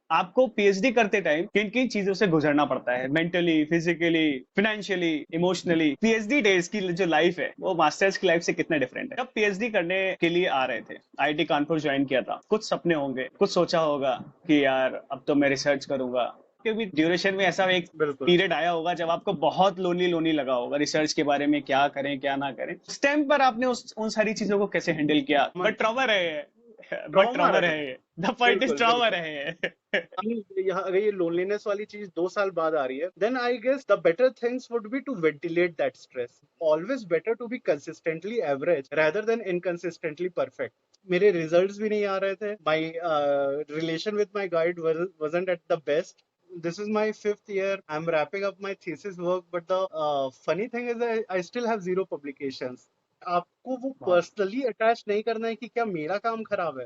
आपको पीएचडी करते टाइम किन किन चीजों से गुजरना पड़ता है, mentally, physically, financially, emotionally. PhD days की जो लाइफ है वो मास्टर्स की लाइफ से कितना डिफरेंट है। जब पीएचडी करने के लिए आ रहे थे, आईआईटी कानपुर ज्वाइन किया था, कुछ सपने होंगे, कुछ सोचा होगा कि यार अब तो मैं रिसर्च करूंगा, क्योंकि ड्यूरेशन में ऐसा एक बिल्कुल। पीरियड आया होगा जब आपको बहुत लोनली लोनली लगा होगा रिसर्च के बारे में, क्या करें क्या ना करें। उस टाइम पर आपने उन सारी चीजों को कैसे हैंडल किया? मन बट ट्रॉमा रहे, बट ट्रॉमा ट्रॉमा रहे। रहे, द पॉइंट इज बिल्कुल, ट्रॉमा बिल्कुल। रहे। यहाँ अगर ये लोनलीनेस वाली चीज 2 साल बाद आ रही है, then I guess the better things would be to ventilate that stress. Always better to be consistently average rather than inconsistently perfect. मेरे रिजल्ट्स भी नहीं आ रहे थे, my relation with my guide wasn't at the best. This is my 5th year. I'm wrapping up my thesis work, but the funny thing is that I still have 0 publications. आपको वो बहुत personally attach नहीं करना है कि क्या मेरा काम खराब है,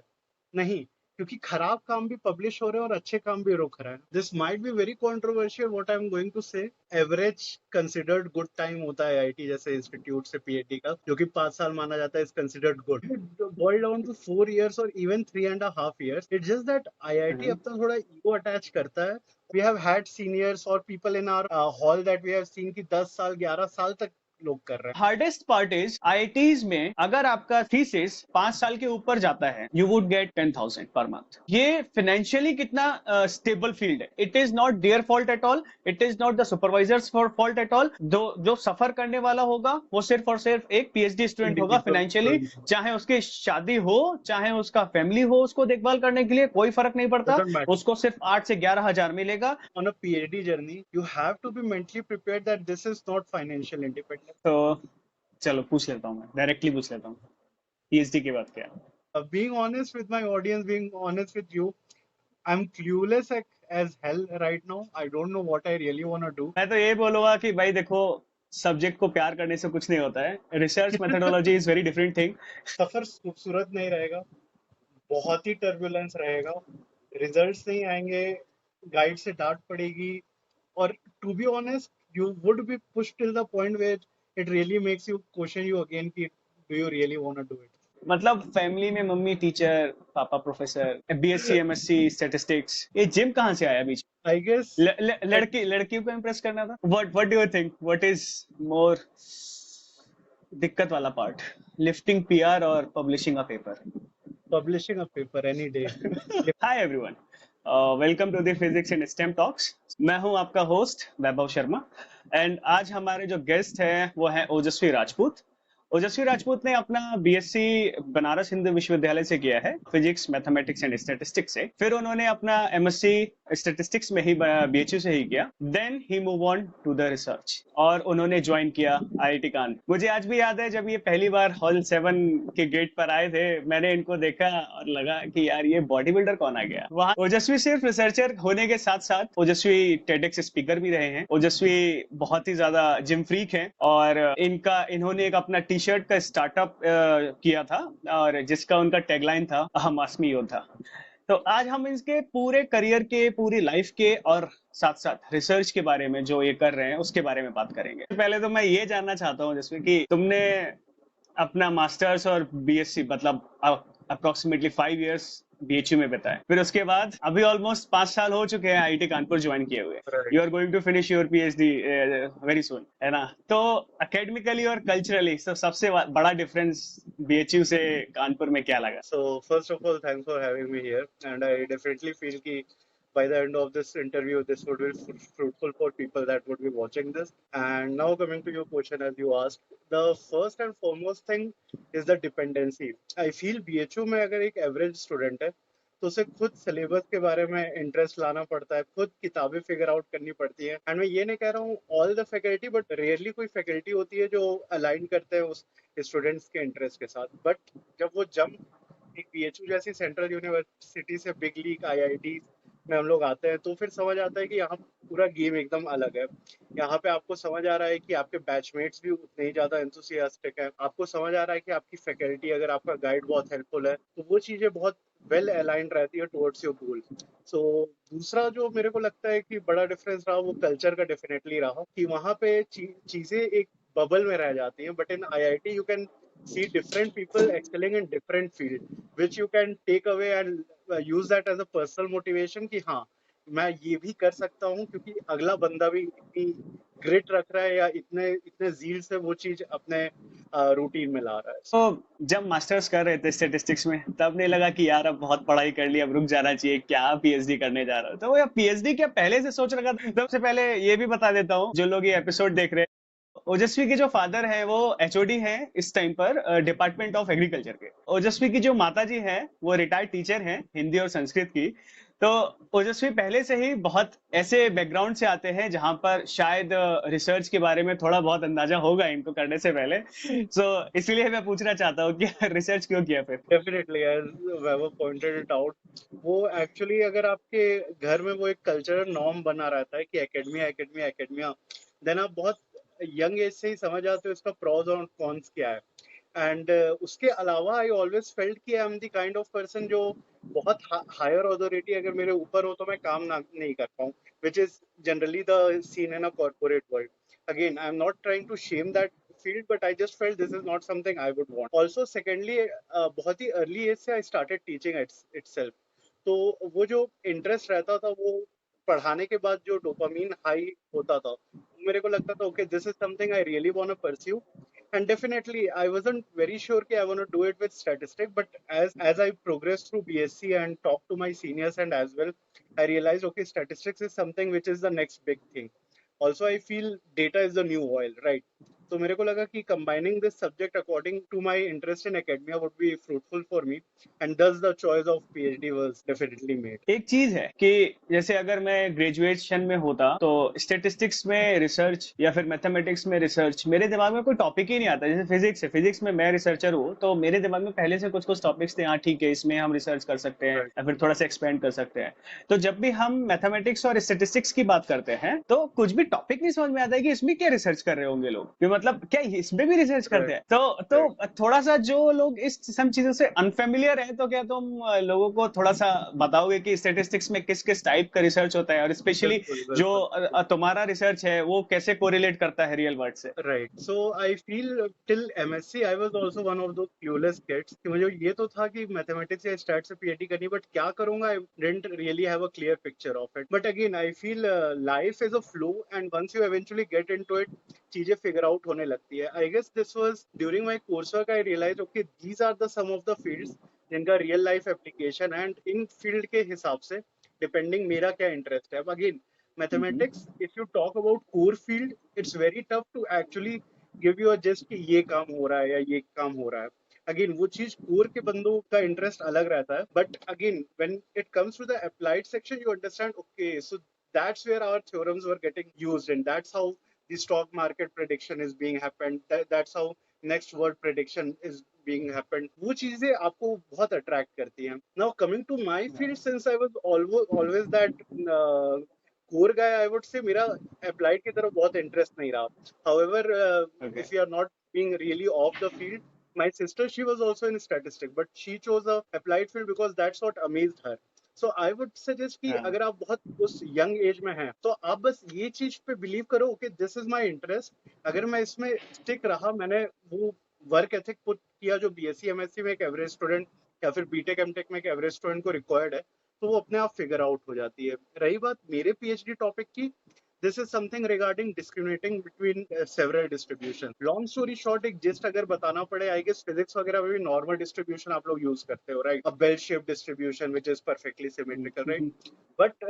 नहीं, क्योंकि खराब काम भी पब्लिश हो रहे हैं और अच्छे काम भी रुक रहे हैं। This might be very controversial what I am going to say. Average considered good time होता है आईआईटी जैसे इंस्टीट्यूट से पीएचडी का, जो कि 5 साल माना जाता है, is considered good. Boil down to 4 years और even 3.5 years। It's just that IIT अब तक थोड़ा ईगो अटैच करता है। वी हैव हैड सीनियर्स और people in our hall that we have seen कि 10 साल 11 साल तक लोग कर रहे हैं। हार्डेस्ट पार्ट इज आईआईटीज में अगर आपका थीसिस 5 साल के ऊपर जाता है, you would get 10,000 per month. ये फाइनेंशियली कितना स्टेबल फील्ड है। It is not their fault at all, it is not the supervisors for fault at all. जो सफर करने वाला होगा वो सिर्फ और सिर्फ एक पीएचडी स्टूडेंट होगा फाइनेंशियली। इंडिविजुअल चाहे उसकी शादी हो, चाहे उसका फैमिली हो उसको देखभाल करने के लिए, कोई फर्क नहीं पड़ता। Doesn't matter. उसको सिर्फ 8 से 11 हजार मिलेगा। On a PhD journey, you have to be mentally prepared that this is not financial independence. तो चलो पूछ लेता हूँ, मैं डायरेक्टली पूछ लेता हूँ, पीएचडी के बाद क्या? Being honest with my audience, being honest with you, I'm clueless as hell right now. I don't know what I really want to do. मैं तो ये बोलूंगा कि भाई देखो, सब्जेक्ट को प्यार करने से कुछ नहीं होता है। Research methodology is very different thing. सफर खूबसूरत नहीं रहेगा, बहुत ही टर्बुलेंस रहेगा, रिजल्ट्स नहीं आएंगे, गाइड से डांट पड़ेगी, और to be honest you would be push till the point where it really makes you question you again कि do you really want to do it. मतलब फैमिली में mummy teacher, papa professor, BSc MSc statistics, ये gym कहाँ से आया बीच? I guess लड़कियों को impress करना था। What do you think, what is more दिक्कत वाला पार्ट, लिफ्टिंग पीआर और publishing a paper? Publishing a paper any day. Hi everyone, welcome to the physics and STEM talks. मैं हूं आपका होस्ट वैभव शर्मा, एंड आज हमारे जो गेस्ट हैं वो है ओजस्वी राजपूत। ओजस्वी राजपूत ने अपना बीएससी बनारस हिंदू विश्वविद्यालय से किया है, फिजिक्स मैथमेटिक्स एंड स्टैटिस्टिक्स से। फिर उन्होंने अपना एमएससी स्टैटिस्टिक्स में ही बीएचयू से ही किया। देन ही move on to the research और उन्होंने ज्वाइन किया आईआईटी कानपुर। मुझे आज भी याद है जब ये पहली बार हॉल 7 के गेट पर आए थे, मैंने इनको देखा और लगा कि यार ये बॉडी बिल्डर कौन आ गया। वहाँ ओजस्वी सिर्फ रिसर्चर होने के साथ साथ ओजस्वी टेडेक्स स्पीकर भी रहे हैं। ओजस्वी बहुत ही ज्यादा जिम फ्रीक हैं और इन्होंने एक अपना टी शर्ट का स्टार्टअप किया था और जिसका उनका टैगलाइन था अहम आस्मी योद्धा। तो आज हम इसके पूरे करियर के, पूरी लाइफ के और साथ साथ रिसर्च के बारे में जो ये कर रहे हैं उसके बारे में बात करेंगे। पहले तो मैं ये जानना चाहता हूँ जिसमें कि तुमने अपना मास्टर्स और बीएससी मतलब अप्रोक्सीमेटली 5 इयर्स बीएचयू में बताया, फिर उसके बाद अभी ऑलमोस्ट 5 साल हो चुके हैं आईआईटी कानपुर ज्वाइन किए हुए। You are going to finish your PhD very soon, है ना? तो एकेडमिकली और कल्चरली सबसे बड़ा डिफरेंस बीएचयू से कानपुर में क्या लगा? So first of all, thanks for having me here, and I definitely feel कि by the end of this interview, this would be fruitful for people that would be watching this. And now coming to your question, as you asked, the first and foremost thing is the dependency. I feel BHU में अगर एक average student है तो उसे खुद syllabus के बारे में इंटरेस्ट लाना पड़ता है, खुद किताबें फिगर आउट करनी पड़ती है। एंड मैं ये नहीं कह रहा हूँ all the faculty, but rarely कोई फैकल्टी होती है जो अलाइन करते हैं उस स्टूडेंट्स के इंटरेस्ट के साथ। बट जब वो जंप एक बीएचयू जैसी सेंट्रल यूनिवर्सिटी से बिग लीग आईआईटी में हम लोग आते हैं तो फिर समझ आता है कि यहाँ पूरा गेम एकदम अलग है। यहाँ पे आपको समझ आ रहा है कि आपके बैचमेट्स भी उतने ही ज्यादा एंथुसियास्टिक हैं। आपको समझ आ रहा है कि आपकी फैकल्टी, अगर आपका गाइड बहुत हेल्पफुल है तो वो चीजें बहुत वेल अलाइंड रहती है टुवर्ड्स योर गोल। सो दूसरा जो मेरे को लगता है कि बड़ा डिफरेंस रहा वो कल्चर का डेफिनेटली रहा कि वहाँ पे चीजें एक बबल में रह जाती हैं, but in IIT you can see different people excelling in different field, which you can take away and use that as a personal motivation कि हाँ मैं ये भी कर सकता हूँ क्योंकि अगला बंदा भी इतनी ग्रिट रख रहा है या इतने इतने जील से वो चीज अपने रूटीन में ला रहा है. तो जब मास्टर्स कर रहे थे स्टेटिस्टिक्स में तब नहीं लगा कि यार अब बहुत पढ़ाई कर ली, अब रुक जाना चाहिए, क्या पीएचडी करने जा रहा हूँ? तो वो पीएचडी क्या पहले से सोच रखा था? सबसे पहले ये भी बता देता हूँ जो लोग ये एपिसोड देख रहे हैं, ओजस्वी के जो फादर है वो एचओडी है इस टाइम पर डिपार्टमेंट ऑफ एग्रीकल्चर के। ओजस्वी की जो माता जी है वो रिटायर्ड टीचर हैं हिंदी और संस्कृत की। तो ओजस्वी पहले से ही बहुत ऐसे बैकग्राउंड से आते हैं जहां पर शायद रिसर्च के बारे में थोड़ा बहुत अंदाजा होगा इनको करने से पहले। सो इसलिए मैं पूछना चाहता हूँ कि रिसर्च क्यों किया फिर? Definitely as Vaibhav pointed it out, वो एक्चुअली अगर आपके घर में वो एक कल्चरल नॉर्म बना रहता है कि एकेडमिया एकेडमिया एकेडमिया, देन आप बहुत यंग एज से ही समझ जाते हो इसका प्रोज और कॉन्स क्या है. एंड उसके अलावा आई ऑलवेज फेल्ट कि I am the kind of person जो बहुत हायर अथॉरिटी अगर मेरे ऊपर हो तो मैं काम ना नहीं कर पाऊँ, which is generally the seen in a corporate world. Again, I'm not trying to shame that field, but I just felt this is not something I would want. Also, secondly, बहुत ही early age से I started teaching itself. तो वो जो interest रहता था वो पढ़ाने के बाद जो डोपामीन हाई होता था, मेरे को लगता था okay this is something I really want to pursue. And definitely I wasn't very sure कि I want to do it with statistics, but as I progressed through BSc and talked to my seniors and as well, I realized okay statistics is something which is the next big thing. Also I feel data is the new oil, right? तो मेरे को लगा कि combining this subject according to my interest in academia would be fruitful for me, and thus the choice of PhD was definitely made. एक चीज है कि जैसे अगर मैं ग्रेजुएशन में होता तो स्टेटिस्टिक्स में रिसर्च या फिर मैथमेटिक्स में रिसर्च मेरे दिमाग में कोई टॉपिक ही नहीं आता। जैसे फिजिक्स है, फिजिक्स में मैं रिसर्चर हूँ तो मेरे दिमाग में पहले से कुछ कुछ टॉपिक्स थे, हाँ ठीक है इसमें हम रिसर्च कर सकते हैं Right, या फिर थोड़ा सा एक्सपेंड कर सकते हैं। तो जब भी हम मैथमेटिक्स और स्टेटिस्टिक्स की बात करते हैं तो कुछ भी टॉपिक नहीं समझ में आता है कि इसमें क्या रिसर्च कर रहे होंगे लोग, कि मतलब क्या इसमें भी रिसर्च करते right, हैं? तो right. थोड़ा सा जो लोग इस सब चीजों से अनफेमिलियर है तो क्या तुम लोगों को थोड़ा सा बताओगे कि स्टैटिस्टिक्स में किस किस टाइप का रिसर्च होता है और स्पेशली बिल्कुल जो बिल्कुल. तुम्हारा रिसर्च है वो कैसे कोरिलेट करता है रियल वर्ल्ड से? Right. So I feel till MSc I was also one of those clueless kids कि मुझे ये तो था कि मैथमेटिक्स या स्टैट से PhD करनी, बट क्या करूंगा I didn't really have a clear picture of it. But again I feel life is a flow and once you eventually get into it चीजें figure out होने लगती है. I guess this was during my coursework I realized okay these are the some of the fields जिनका real life application and in field के हिसाब से depending मेरा क्या interest है. Again mathematics, if you talk about core field, it's very tough to actually give you a gist कि ये काम हो रहा है या ये काम हो रहा है. अगेन वो चीज कोर के बंदों का इंटरेस्ट अलग रहता है, but again when it comes to the applied section you understand okay so that's where our theorems were getting used and that's how the stock market prediction is being happened. That's how next word prediction is being happened. वो चीजें आपको बहुत attract करती हैं. Now coming to my field, since I was always that core guy I would say मेरा applied की तरफ बहुत इंटरेस्ट नहीं रहा. However okay. If you are not being really of the field, my sister she was also in statistics but she chose a applied field because that's what amazed her. So I would suggest कि हाँ। अगर आप बहुत उस young age में हैं तो आप बस ये चीज पे बिलीव करो okay this is my interest. अगर मैं इसमें स्टिक रहा, मैंने वो वर्क एथिक पुट किया जो बीएससी एमएससी में एक एवरेज स्टूडेंट या फिर बीटेक एमटेक में एक एवरेज स्टूडेंट को रिक्वायर्ड है, तो वो अपने आप फिगर आउट हो जाती है. रही बात मेरे पीएचडी टॉपिक की, this is something regarding discriminating between several distributions. Long story short, एक जिस्ट अगर बताना पड़े, I guess physics वगैरह में भी normal distribution आप लोग use करते हो, right? A bell-shaped distribution which is perfectly symmetrical, right? But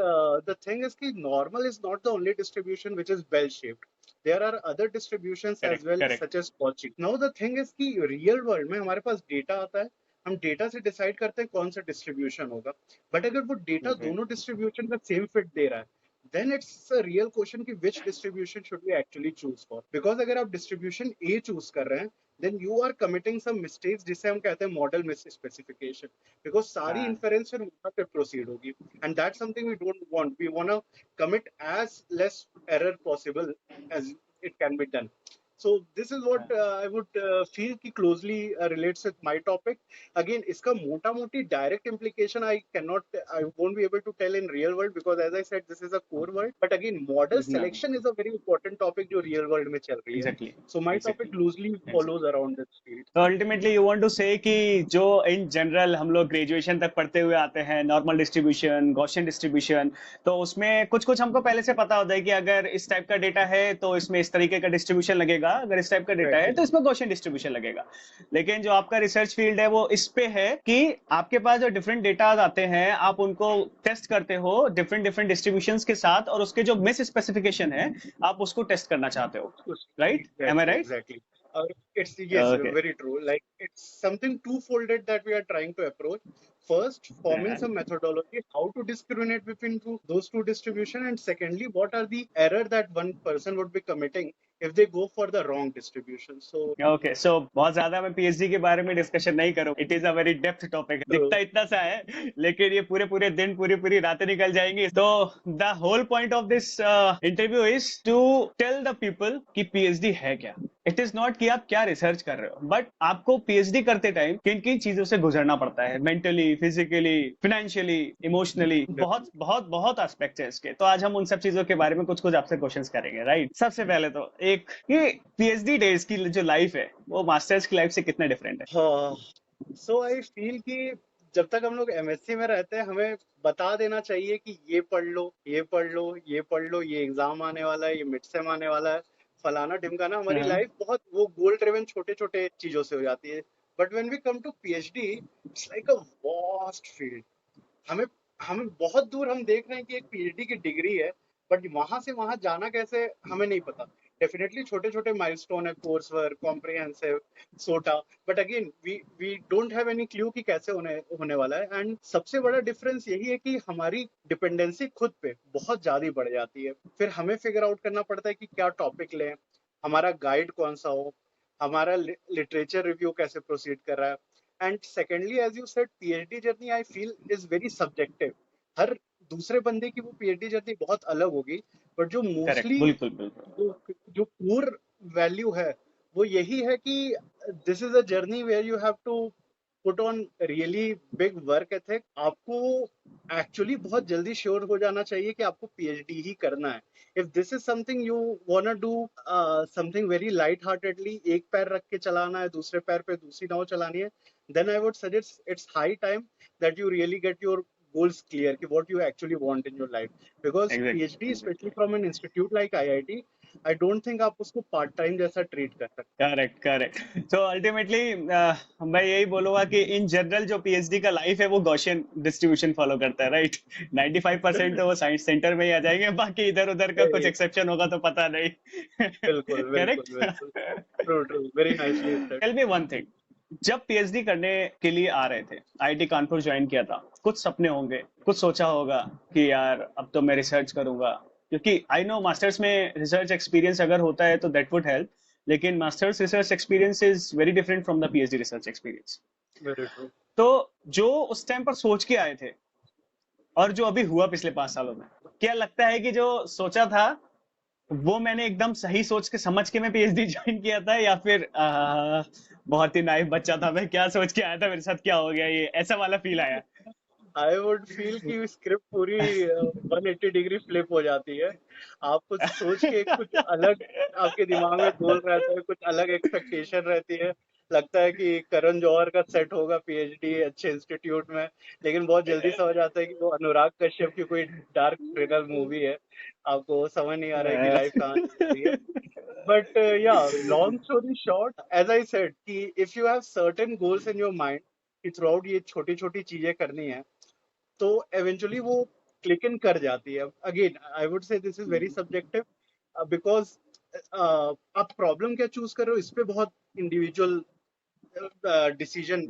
the thing is कि normal is not the only distribution which is bell-shaped. There are other distributions as correct well, correct. such as Cauchy. Now the thing is कि real world में हमारे पास data आता है, हम data से decide करते हैं कौन सा डिस्ट्रीब्यूशन होगा. बट अगर वो डेटा ओके। दोनों डिस्ट्रीब्यूशन का सेम फिट दे रहा है, then it's a real question कि which distribution should we actually choose for. Because अगर आप distribution A choose कर रहे हैं, then you are committing some mistakes जिसे हम कहते हैं model misspecification. Because सारी हाँ। inference फिर वहाँ पे proceed होगी. And that's something we don't want. We want to commit as less error possible as it can be done. So this is what I would feel ki closely relates with my topic. Again, iska mota moti direct implication I won't be able to tell in real world, because as I said, this is a core world. But again, model हाँ selection is a very important topic जो real world में चल रही है. Exactly So my exactly topic loosely follows around this field. तो ultimately you want to से कि जो इन जनरल हम लोग ग्रेजुएशन तक पढ़ते हुए आते हैं नॉर्मल डिस्ट्रीब्यूशन गॉसियन डिस्ट्रीब्यूशन, तो उसमें कुछ कुछ हमको पहले से पता होता है कि अगर इस टाइप का डेटा है तो इसमें इस तरीके का डिस्ट्रीब्यूशन लगेगा, अगर इस टाइप का डेटा है Exactly. तो इसमें गॉसियन डिस्ट्रीब्यूशन लगेगा। लेकिन जो आपका रिसर्च फील्ड है वो इस पे है कि आपके पास जो डिफरेंट डेटा आते हैं आप उनको टेस्ट करते हो डिफरेंट डिफरेंट डिस्ट्रीब्यूशन के साथ, और उसके जो मिस स्पेसिफिकेशन है आप उसको टेस्ट करना चाहते हो, right? Am I Exactly, right? exactly. It's yes, okay. very true. Like it's something two-folded that we are trying to approach. First, forming some methodology how to discriminate between those two distribution, and secondly, what are the error that one person would be committing if they go for the wrong distribution. So, okay so बहुत ज्यादा मैं PhD के बारे में discussion नहीं करूँ, it is a very depth topic, uh, दिखता इतना सा है लेकिन ये पूरे पूरे दिन पूरी पूरी रातें निकल जाएंगी। तो the whole point of this interview is to tell the people कि पीएचडी है क्या। इट इज नॉट कि आप क्या रिसर्च कर रहे हो, बट आपको पीएचडी करते टाइम किन किन चीजों से गुजरना पड़ता है, मेंटली, फिजिकली, फाइनेंशियली, इमोशनली, बहुत बहुत बहुत एस्पेक्ट्स है इसके। तो आज हम उन सब चीजों के बारे में कुछ कुछ आपसे क्वेश्चंस करेंगे, राइट? सबसे पहले तो एक कि पीएचडी डेज की जो लाइफ है वो मास्टर्स की लाइफ से कितना डिफरेंट है? हाँ, सो आई फील कि जब तक हम लोग एमएससी में रहते हैं, हमें बता देना चाहिए कि ये पढ़ लो, ये पढ़ लो, ये पढ़ लो, ये एग्जाम आने वाला है, ये मिड सेम आने वाला है, फलाना ढिमकाना। हमारी हाँ, लाइफ बहुत वो गोल ड्रिवन छोटे छोटे चीजों से हो जाती है। But when we come to PhD, it's like a vast field. हमें हमें बहुत दूर हम देख रहे हैं कि एक पीएचडी की डिग्री है, बट वहां से वहां जाना कैसे हमें नहीं पता। डेफिनेटली छोटे छोटे माइलस्टोन है, कोर्स वर्क, कॉम्प्रिहेंसिव, सोटा, but again we don't have any clue कि कैसे होने होने वाला है। एंड सबसे बड़ा डिफरेंस यही है कि हमारी डिपेंडेंसी खुद पे बहुत ज्यादा बढ़ जाती है। फिर हमें फिगर आउट करना पड़ता है कि क्या टॉपिक लें, हमारा गाइड कौन सा हो, हमारा लिटरेचर रिव्यू कैसे प्रोसीड कर रहा है। And secondly, as you said, PhD journey I feel is very subjective. हर दूसरे बंदे की वो पीएचडी जर्नी बहुत अलग होगी, बट जो करेक्ट, मोस्टली बिल्कुल बिल्कुल। जो जो कोर वैल्यू है वो यही है कि this is a journey where you have to put on really big work ethic. आपको एक्चुअली बहुत जल्दी श्योर हो जाना चाहिए कि आपको पीएचडी ही करना है। If this is something you want do something very light heartedly, एक पैर रख के चलाना है, दूसरे पैर पे दूसरी नाव चलानी है, then I would suggest it's high time that you really get your goals clear, कि what you actually want in your life. Because PhD, exactly especially exactly. from an institute like IIT, I don't think आप उसको part time जैसा treat कर सकते। Correct correct. तो ultimately मैं यही बोलूंगा कि इन जनरल जो पीएचडी का लाइफ है वो गॉसियन डिस्ट्रीब्यूशन फॉलो करता है, राइट? 95% तो वो साइंस सेंटर में ही आ जाएंगे, बाकी इधर उधर का कुछ नहीं, एक्सेप्शन होगा तो पता नहीं। बिल्कुल बिल्कुल करेक्ट। बिल्कुल। True true, very nicely said. Tell me one thing, जब पीएचडी करने के लिए आ रहे थे, आईआईटी कानपुर ज्वाइन किया था, कुछ सपने होंगे, कुछ सोचा होगा कि यार अब तो मैं रिसर्च करूंगा, क्योंकि आई नो मास्टर्स में रिसर्च एक्सपीरियंस अगर होता है तो दैट वुड हेल्प, लेकिन masters research experience is very different from the PhD research experience. Very true. तो जो उस टाइम पर सोच के आए थे और जो अभी हुआ पिछले 5 सालों में, क्या लगता है कि जो सोचा था वो मैंने एकदम सही सोच के समझ के मैं पीएचडी ज्वाइन किया था, या फिर बहुत ही नाइफ बच्चा था मैं, क्या सोच के आया था, मेरे साथ क्या हो गया, ये ऐसा वाला फील आया? आई वुड फील कि स्क्रिप्ट पूरी 180 डिग्री फ्लिप हो जाती है। आप कुछ सोच के कुछ अलग, आपके दिमाग में गोल रहता है, कुछ अलग एक्सपेक्टेशन रहती है। लगता है कि करण जौहर का सेट होगा पीएचडी अच्छे इंस्टीट्यूट में, लेकिन बहुत जल्दी समझ आता है कि वो अनुराग कश्यप की कोई डार्क थ्रिलर मूवी है। आपको समझ नहीं आ रहा है कि लाइफ कहाँ चल रही है। But yeah, long story short, as I said, कि if you have certain goals in your mind कि throughout ये छोटी छोटी चीजें करनी है, तो eventually वो click in कर जाती है। Again, I would say this is very subjective, because आप प्रॉब्लम क्या चूज कर रहे हो इस पे बहुत इंडिविजुअल डिसीजन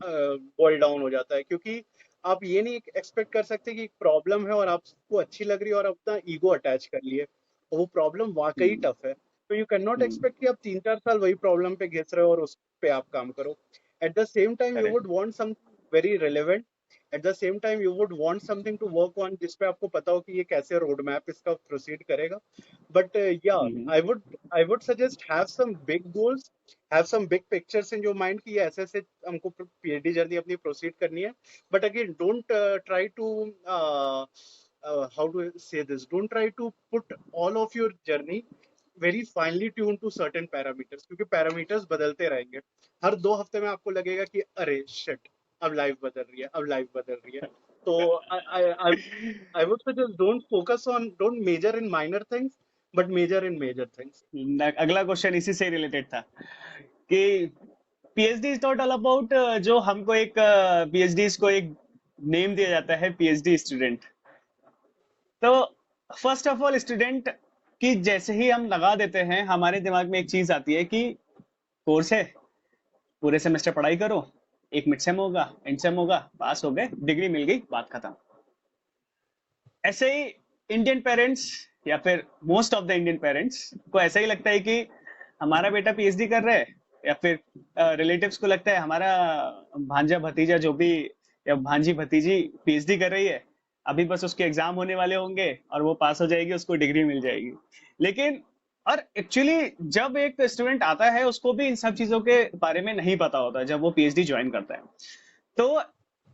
बॉयल डाउन हो जाता है। क्योंकि आप ये नहीं एक्सपेक्ट कर सकते कि प्रॉब्लम है और आपको अच्छी लग रही है और अपना ईगो अटैच कर लिए, और वो प्रॉब्लम वाकई टफ है, तो यू कैन नॉट एक्सपेक्ट कि आप 3-4 साल वही प्रॉब्लम पे घिस रहे हो और उस पे आप काम करो। At the same time you correct. Would want something very relevant at the same time you would want something to work on जिसपे आपको पता हो कि ये कैसे रोड मैप इसका प्रोसीड करेगा. But yeah hmm, I would suggest have some big goals, have some big pictures in your mind कि ये ऐसे ऐसे हमको पीएचडी जर्नी अपनी प्रोसीड करनी है. But again don't try to how to say this, don't try to put all of your journey very finely tuned to certain parameters, क्योंकि parameters बदलते रहेंगे. हर 2 हफ्ते में आपको लगेगा कि अरे शिट, अब लाइफ बदल रही है, अब लाइफ बदल रही है. तो I would suggest don't major in minor things, but major in major things. अगला क्वेश्चन इसी से रिलेटेड था कि PhD is not all about, जो हमको एक पीएचडी को एक नेम दिया जाता है पीएचडी स्टूडेंट. तो फर्स्ट ऑफ ऑल स्टूडेंट की जैसे ही हम लगा देते हैं हमारे दिमाग में एक चीज आती है कि कोर्स है, पूरे सेमेस्टर पढ़ाई करो, एक मिड सेम होगा, एंड सेम होगा, पास हो गए, डिग्री मिल गई, बात खत्म. ऐसे ही इंडियन पेरेंट्स या फिर most of the Indian parents को ऐसा ही लगता है कि हमारा बेटा पीएचडी कर रहा है, या फिर रिलेटिव्स को लगता है हमारा भांजा भतीजा जो भी या भांजी भतीजी पीएचडी कर रही है, अभी बस उसके एग्जाम होने वाले होंगे और वो पास हो जाएगी, उसको डिग्री मिल जाएगी. लेकिन और एक्चुअली जब एक स्टूडेंट आता है उसको भी इन सब चीजों के बारे में नहीं पता होता जब वो पीएचडी ज्वाइन करता है. तो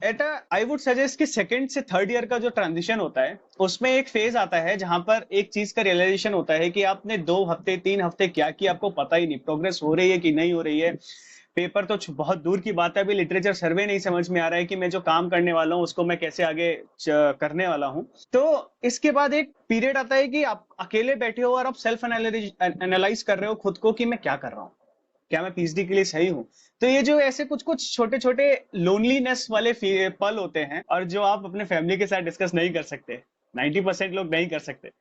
एट आई वुड सजेस्ट कि सेकंड से थर्ड ईयर का जो ट्रांजिशन होता है उसमें एक फेज आता है जहां पर एक चीज का रियलाइजेशन होता है कि आपने 2 हफ्ते 3 हफ्ते क्या किया आपको पता ही नहीं, प्रोग्रेस हो रही है कि नहीं हो रही है. पेपर तो बहुत दूर की बात है, अभी लिटरेचर सर्वे नहीं समझ में आ रहा है कि मैं जो काम करने वाला हूँ उसको मैं कैसे आगे करने वाला हूँ. तो इसके बाद एक पीरियड आता है कि आप अकेले बैठे हो और आप सेल्फ एनालाइज कर रहे हो खुद को कि मैं क्या कर रहा हूँ, क्या मैं पीएचडी के लिए सही हूँ. तो ये जो ऐसे कुछ कुछ छोटे छोटे लोनलीनेस वाले पल होते हैं और जो आप अपने फैमिली के साथ डिस्कस नहीं कर सकते, 90% लोग नहीं कर सकते,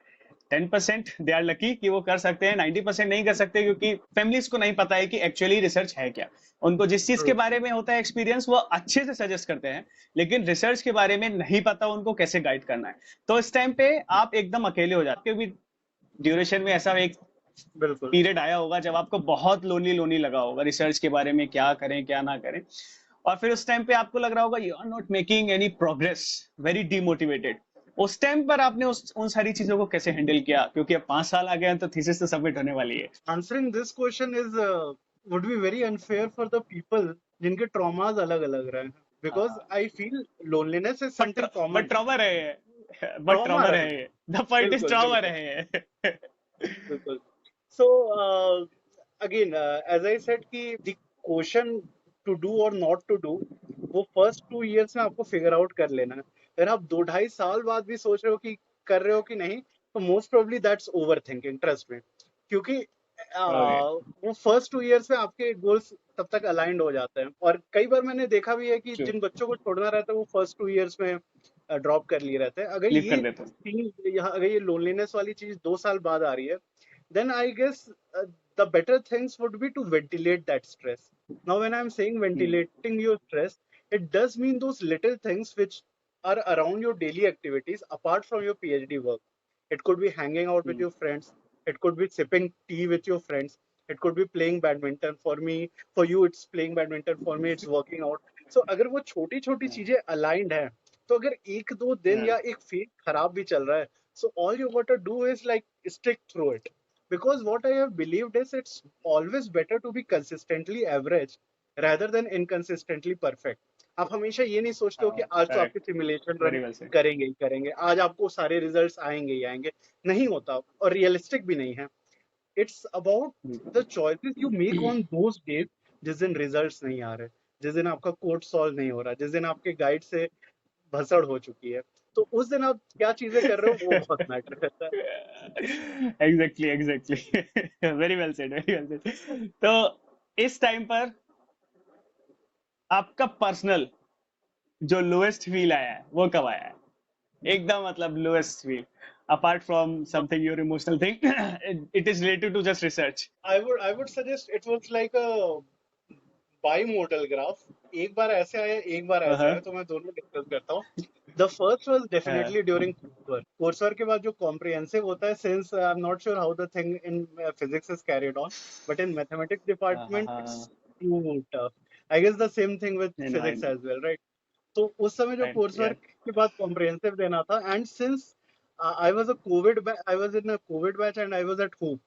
10% दे आर लकी कि वो कर सकते हैं, 90% नहीं कर सकते क्योंकि फैमिलीज को नहीं पता है कि एक्चुअली रिसर्च है क्या. उनको जिस चीज के True. बारे में होता है एक्सपीरियंस वो अच्छे से सजेस्ट करते हैं, लेकिन रिसर्च के बारे में नहीं पता उनको कैसे गाइड करना है. तो इस टाइम पे आप एकदम अकेले हो जाते हो. आपके भी ड्यूरेशन में ऐसा एक बिल्कुल. पीरियड आया होगा जब आपको बहुत लोनली लोनली लगा होगा रिसर्च के बारे में क्या करें क्या ना करें, और फिर उस टाइम पे आपको लग रहा होगा you are not making any progress, very demotivated. उस टाइम पर आपने उन सारी चीजों को कैसे हैंडल किया, क्योंकि अब 5 साल आ गए हैं तो थीसिस तो सबमिट होने वाली है. Answering this question is would be very unfair for the people जिनके traumas अलग अलग रहे हैं. Because I feel loneliness is but something but common. Trauma रहे हैं, बट Trauma ट्रॉमा रहे रहे हैं. हैं, द पॉइंट इज बिल्कुल ट्रॉमा बिल्कुल रहे हैं. बिल्कुल. So again, as I said कि the question to do or not to do वो first 2 years में आपको figure out कर लेना है. अगर आप 2 ढाई साल बाद भी सोच रहे हो कि कर रहे हो कि नहीं, तो most probably that's overthinking, trust me. क्योंकि ओके. वो फर्स्ट 2 years में आपके गोल्स तब तक अलाइंड हो जाते हैं. और कई बार मैंने देखा भी है कि ट्रू. जिन बच्चों को छोड़ना रहता है वो फर्स्ट 2 years में ड्रॉप कर लिए रहते हैं. अगर लीव कर ये देते हैं. चीज यहाँ अगर ये लोनलीनेस वाली चीज 2 साल बाद आ रही है, then I guess the better things would be to ventilate that stress. Now, when I'm saying ventilating your stress, it does mean those little things which are around your daily activities apart from your PhD work. It could be hanging out with your friends. It could be sipping tea with your friends. It could be playing badminton. For you, it's playing badminton. For me, it's working out. So, अगर वो छोटी छोटी चीजें aligned हैं, तो अगर एक दो दिन या एक फेज खराब भी चल रहा है, so all you got to do is like stick through it. Because what I have believed is it's always better to be consistently average rather than inconsistently perfect. आप हमेशा ये नहीं सोचते हो कि आज तो आपके correct. Simulation run very well said. करेंगे ही करेंगे, आज आपको सारे रिजल्ट्स आएंगे ही आएंगे. नहीं होता और रियलिस्टिक भी नहीं है. It's about the choices you make on those days जिस दिन रिजल्ट्स नहीं आ रहे, जिस दिन आपका कोड सॉल्व नहीं हो रहा, जिस दिन आपके गाइड से भसड़ हो चुकी है. तो उस दिन आप क्या चीजें कर रहे हो वो बहुत मैटर करता है. Exactly exactly. Very well said, very well said. तो इस टाइम पर आपका पर्सनल जो लोएस्ट फील आया है वो कब आया है, एकदम मतलब lowest feel, apart from something your emotional thing, it is related to just research. I would suggest it was like a bimodal graph. एक बार ऐसे आया एक बार ऐसे Uh-huh. आया, तो मैं दोनों डिस्कस करता हूँ. The first was Uh, definitely during coursework. Coursework के बाद जो कॉम्प्रिहेंसिव होता है, since I am not sure how the thing in physics is carried on, but in mathematics department it's uh, too tough. I guess the same thing with I know, I physics know. As well, right? तो उस समय जो Right. Course Yeah. Work के बाद comprehensive देना था, and since I was in a covid batch and I was at home,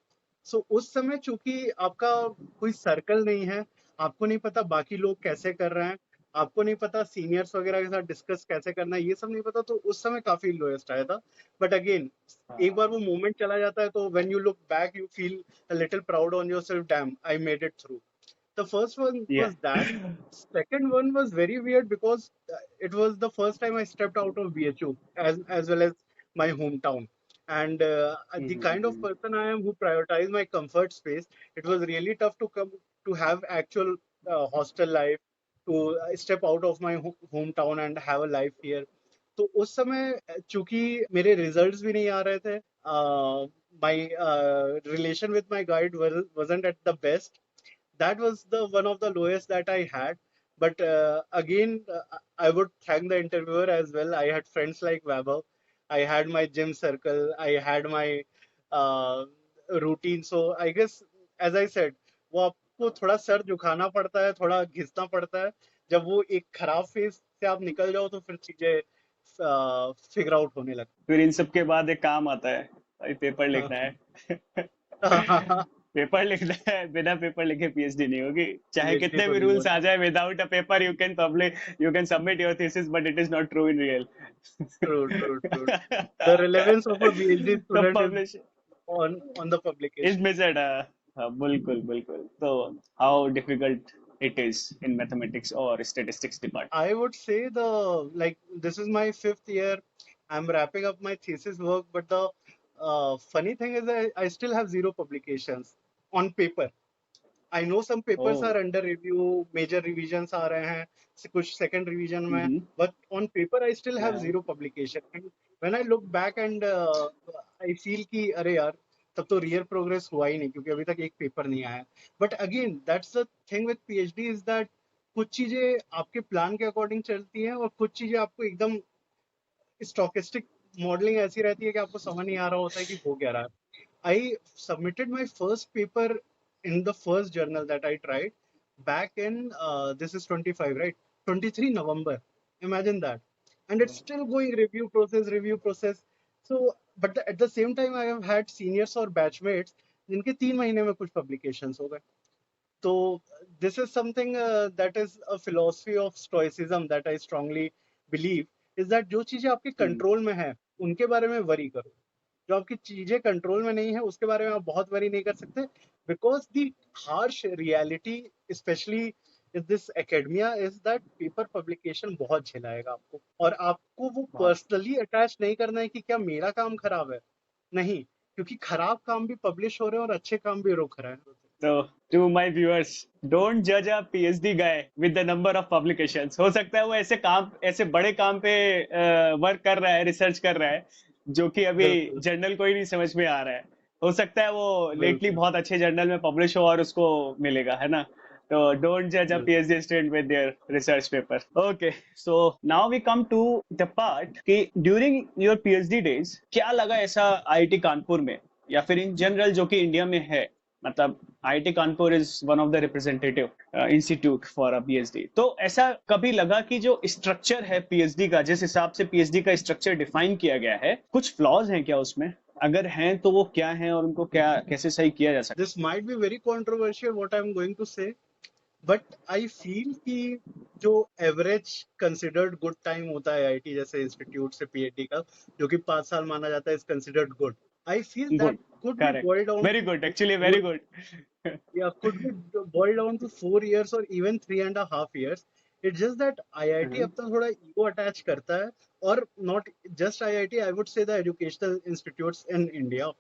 so उस समय चूंकि आपका कोई सर्कल नहीं है, आपको नहीं पता बाकी लोग कैसे कर रहे हैं, आपको नहीं पता सीनियर्स वगैरह के साथ डिस्कस कैसे करना है, ये सब नहीं पता, तो उस समय काफी लोएस्ट आया था। बट अगेन, एक बार वो मोमेंट चला जाता है तो when you look back you feel a little proud on yourself, dam I made it through. The first one Yeah. was that. Second one was very weird because it was the first time I stepped out of BHU as well as my hometown. And the kind of Mhm. person I am who prioritize my comfort space, it was really tough to come to have actual hostel life, to step out of my hometown and have a life here. तो उस समय चूंकि मेरे results भी नहीं आ रहे थे, my relation with my guide wasn't at the best. That was the one of the lowest that I had. But again, I would thank the interviewer as well. I had friends like Vaibhav. I had my gym circle. I had my uh, routine. So I guess, as I said, वो आपको थोड़ा sir झुकाना पड़ता है, थोड़ा घिसना पड़ता है। जब वो एक खराब फेज से आप निकल जाओ तो फिर चीजें फिगर आउट होने फिर इन सब के बाद एक काम आता है, भाई पेपर लिखना है। लगती पेपर लिखना है, बिना पेपर लिखे पीएचडी नहीं होगी। चाहे पीएचडी कितने तो भी नहीं रूल्स आ होती। जाए, without a paper you can publish, you can submit your thesis, but it is not true in real. True, true, true. The relevance of a PhD तो student is publish on the is publication. Measured. बिल्कुल बिल्कुल। तो how difficult it is in mathematics और statistics department? I would say this is my fifth year. I'm wrapping up my thesis work, but the funny thing is I still have zero publications on paper. I know some papers oh. are under review, major revisions are रहे हैं, कुछ second revision में, हम्म। but on paper I still have हाँ। zero publication. And when I look back and I feel कि अरे यार, तब तो real progress हुआ ही नहीं क्योंकि अभी तक एक पेपर नहीं आया। But again, that's the thing with PhD is that कुछ चीजें आपके प्लान के अकॉर्डिंग चलती हैं और कुछ चीजें आपको एकदम स्टोकेस्टिक मॉडलिंग ऐसी रहती है कि आपको समझ नहीं आ रहा होता है कि हो क्या रहा है। I submitted my first paper in the first journal that I tried back in this is 25, right? 23 November. Imagine that. And it's still going review process. So, but at the same time, I have had seniors or batchmates जिनके 3 महीने में कुछ publications हो गए। So this is something that is a philosophy of stoicism that I strongly believe is that जो चीजें आपके control में है उनके बारे में वरी करो, जो आपकी चीजें कंट्रोल में नहीं है उसके बारे में आप बहुत वरी नहीं कर सकते, because the harsh reality specially इस this academia is that paper publication बहुत झेलाएगा आपको, और आपको वो बहुत। पर्सनली अटैच नहीं करना है कि क्या मेरा काम खराब है, नहीं, क्योंकि खराब काम भी पब्लिश हो रहे हैं और अच्छे काम भी रुक रहे हैं। So, to my viewers, don't judge a PhD guy with the number of publications. हो सकता है वो ऐसे काम, ऐसे बड़े काम पे वर्क कर रहा है, रिसर्च कर रहा है, जो कि अभी बिल्कुल, जर्नल को ही नहीं समझ में आ रहा है। हो सकता है वो लेटली बिल्कुल, बहुत अच्छे जर्नल में पब्लिश हो और उसको मिलेगा, है ना? तो डोंट जज अ बिल्कुल। PhD student with their research paper. Okay, so now we come to the part कि ड्यूरिंग योर पीएचडी डेज क्या लगा ऐसा आईआईटी कानपुर में, या फिर इन जनरल जो कि इंडिया में है, मतलब IIT Kanpur is one of the representative institute for a PhD. तो ऐसा कभी लगा कि जो स्ट्रक्चर है पीएचडी का, जिस हिसाब से पीएचडी का स्ट्रक्चर डिफाइन किया गया है, कुछ फ्लॉज हैं क्या उसमें? अगर हैं तो वो क्या हैं और उनको क्या कैसे सही किया जा सकता This might be very controversial what I'm going to say, but I feel कि जो एवरेज कंसिडर्ड गुड टाइम होता है आईआईटी जैसे इंस्टीट्यूट से पीएचडी का, जो कि 5 साल माना जाता है, is considered good. I feel है? That good. Could be correct. Boiled down very good, to actually very 4, good. Yeah could be boiled down to 4 years or even 3.5 years. It's just that IIT अब तो थोड़ा ego attach करता है, और not just IIT, I would say the educational institutes in India,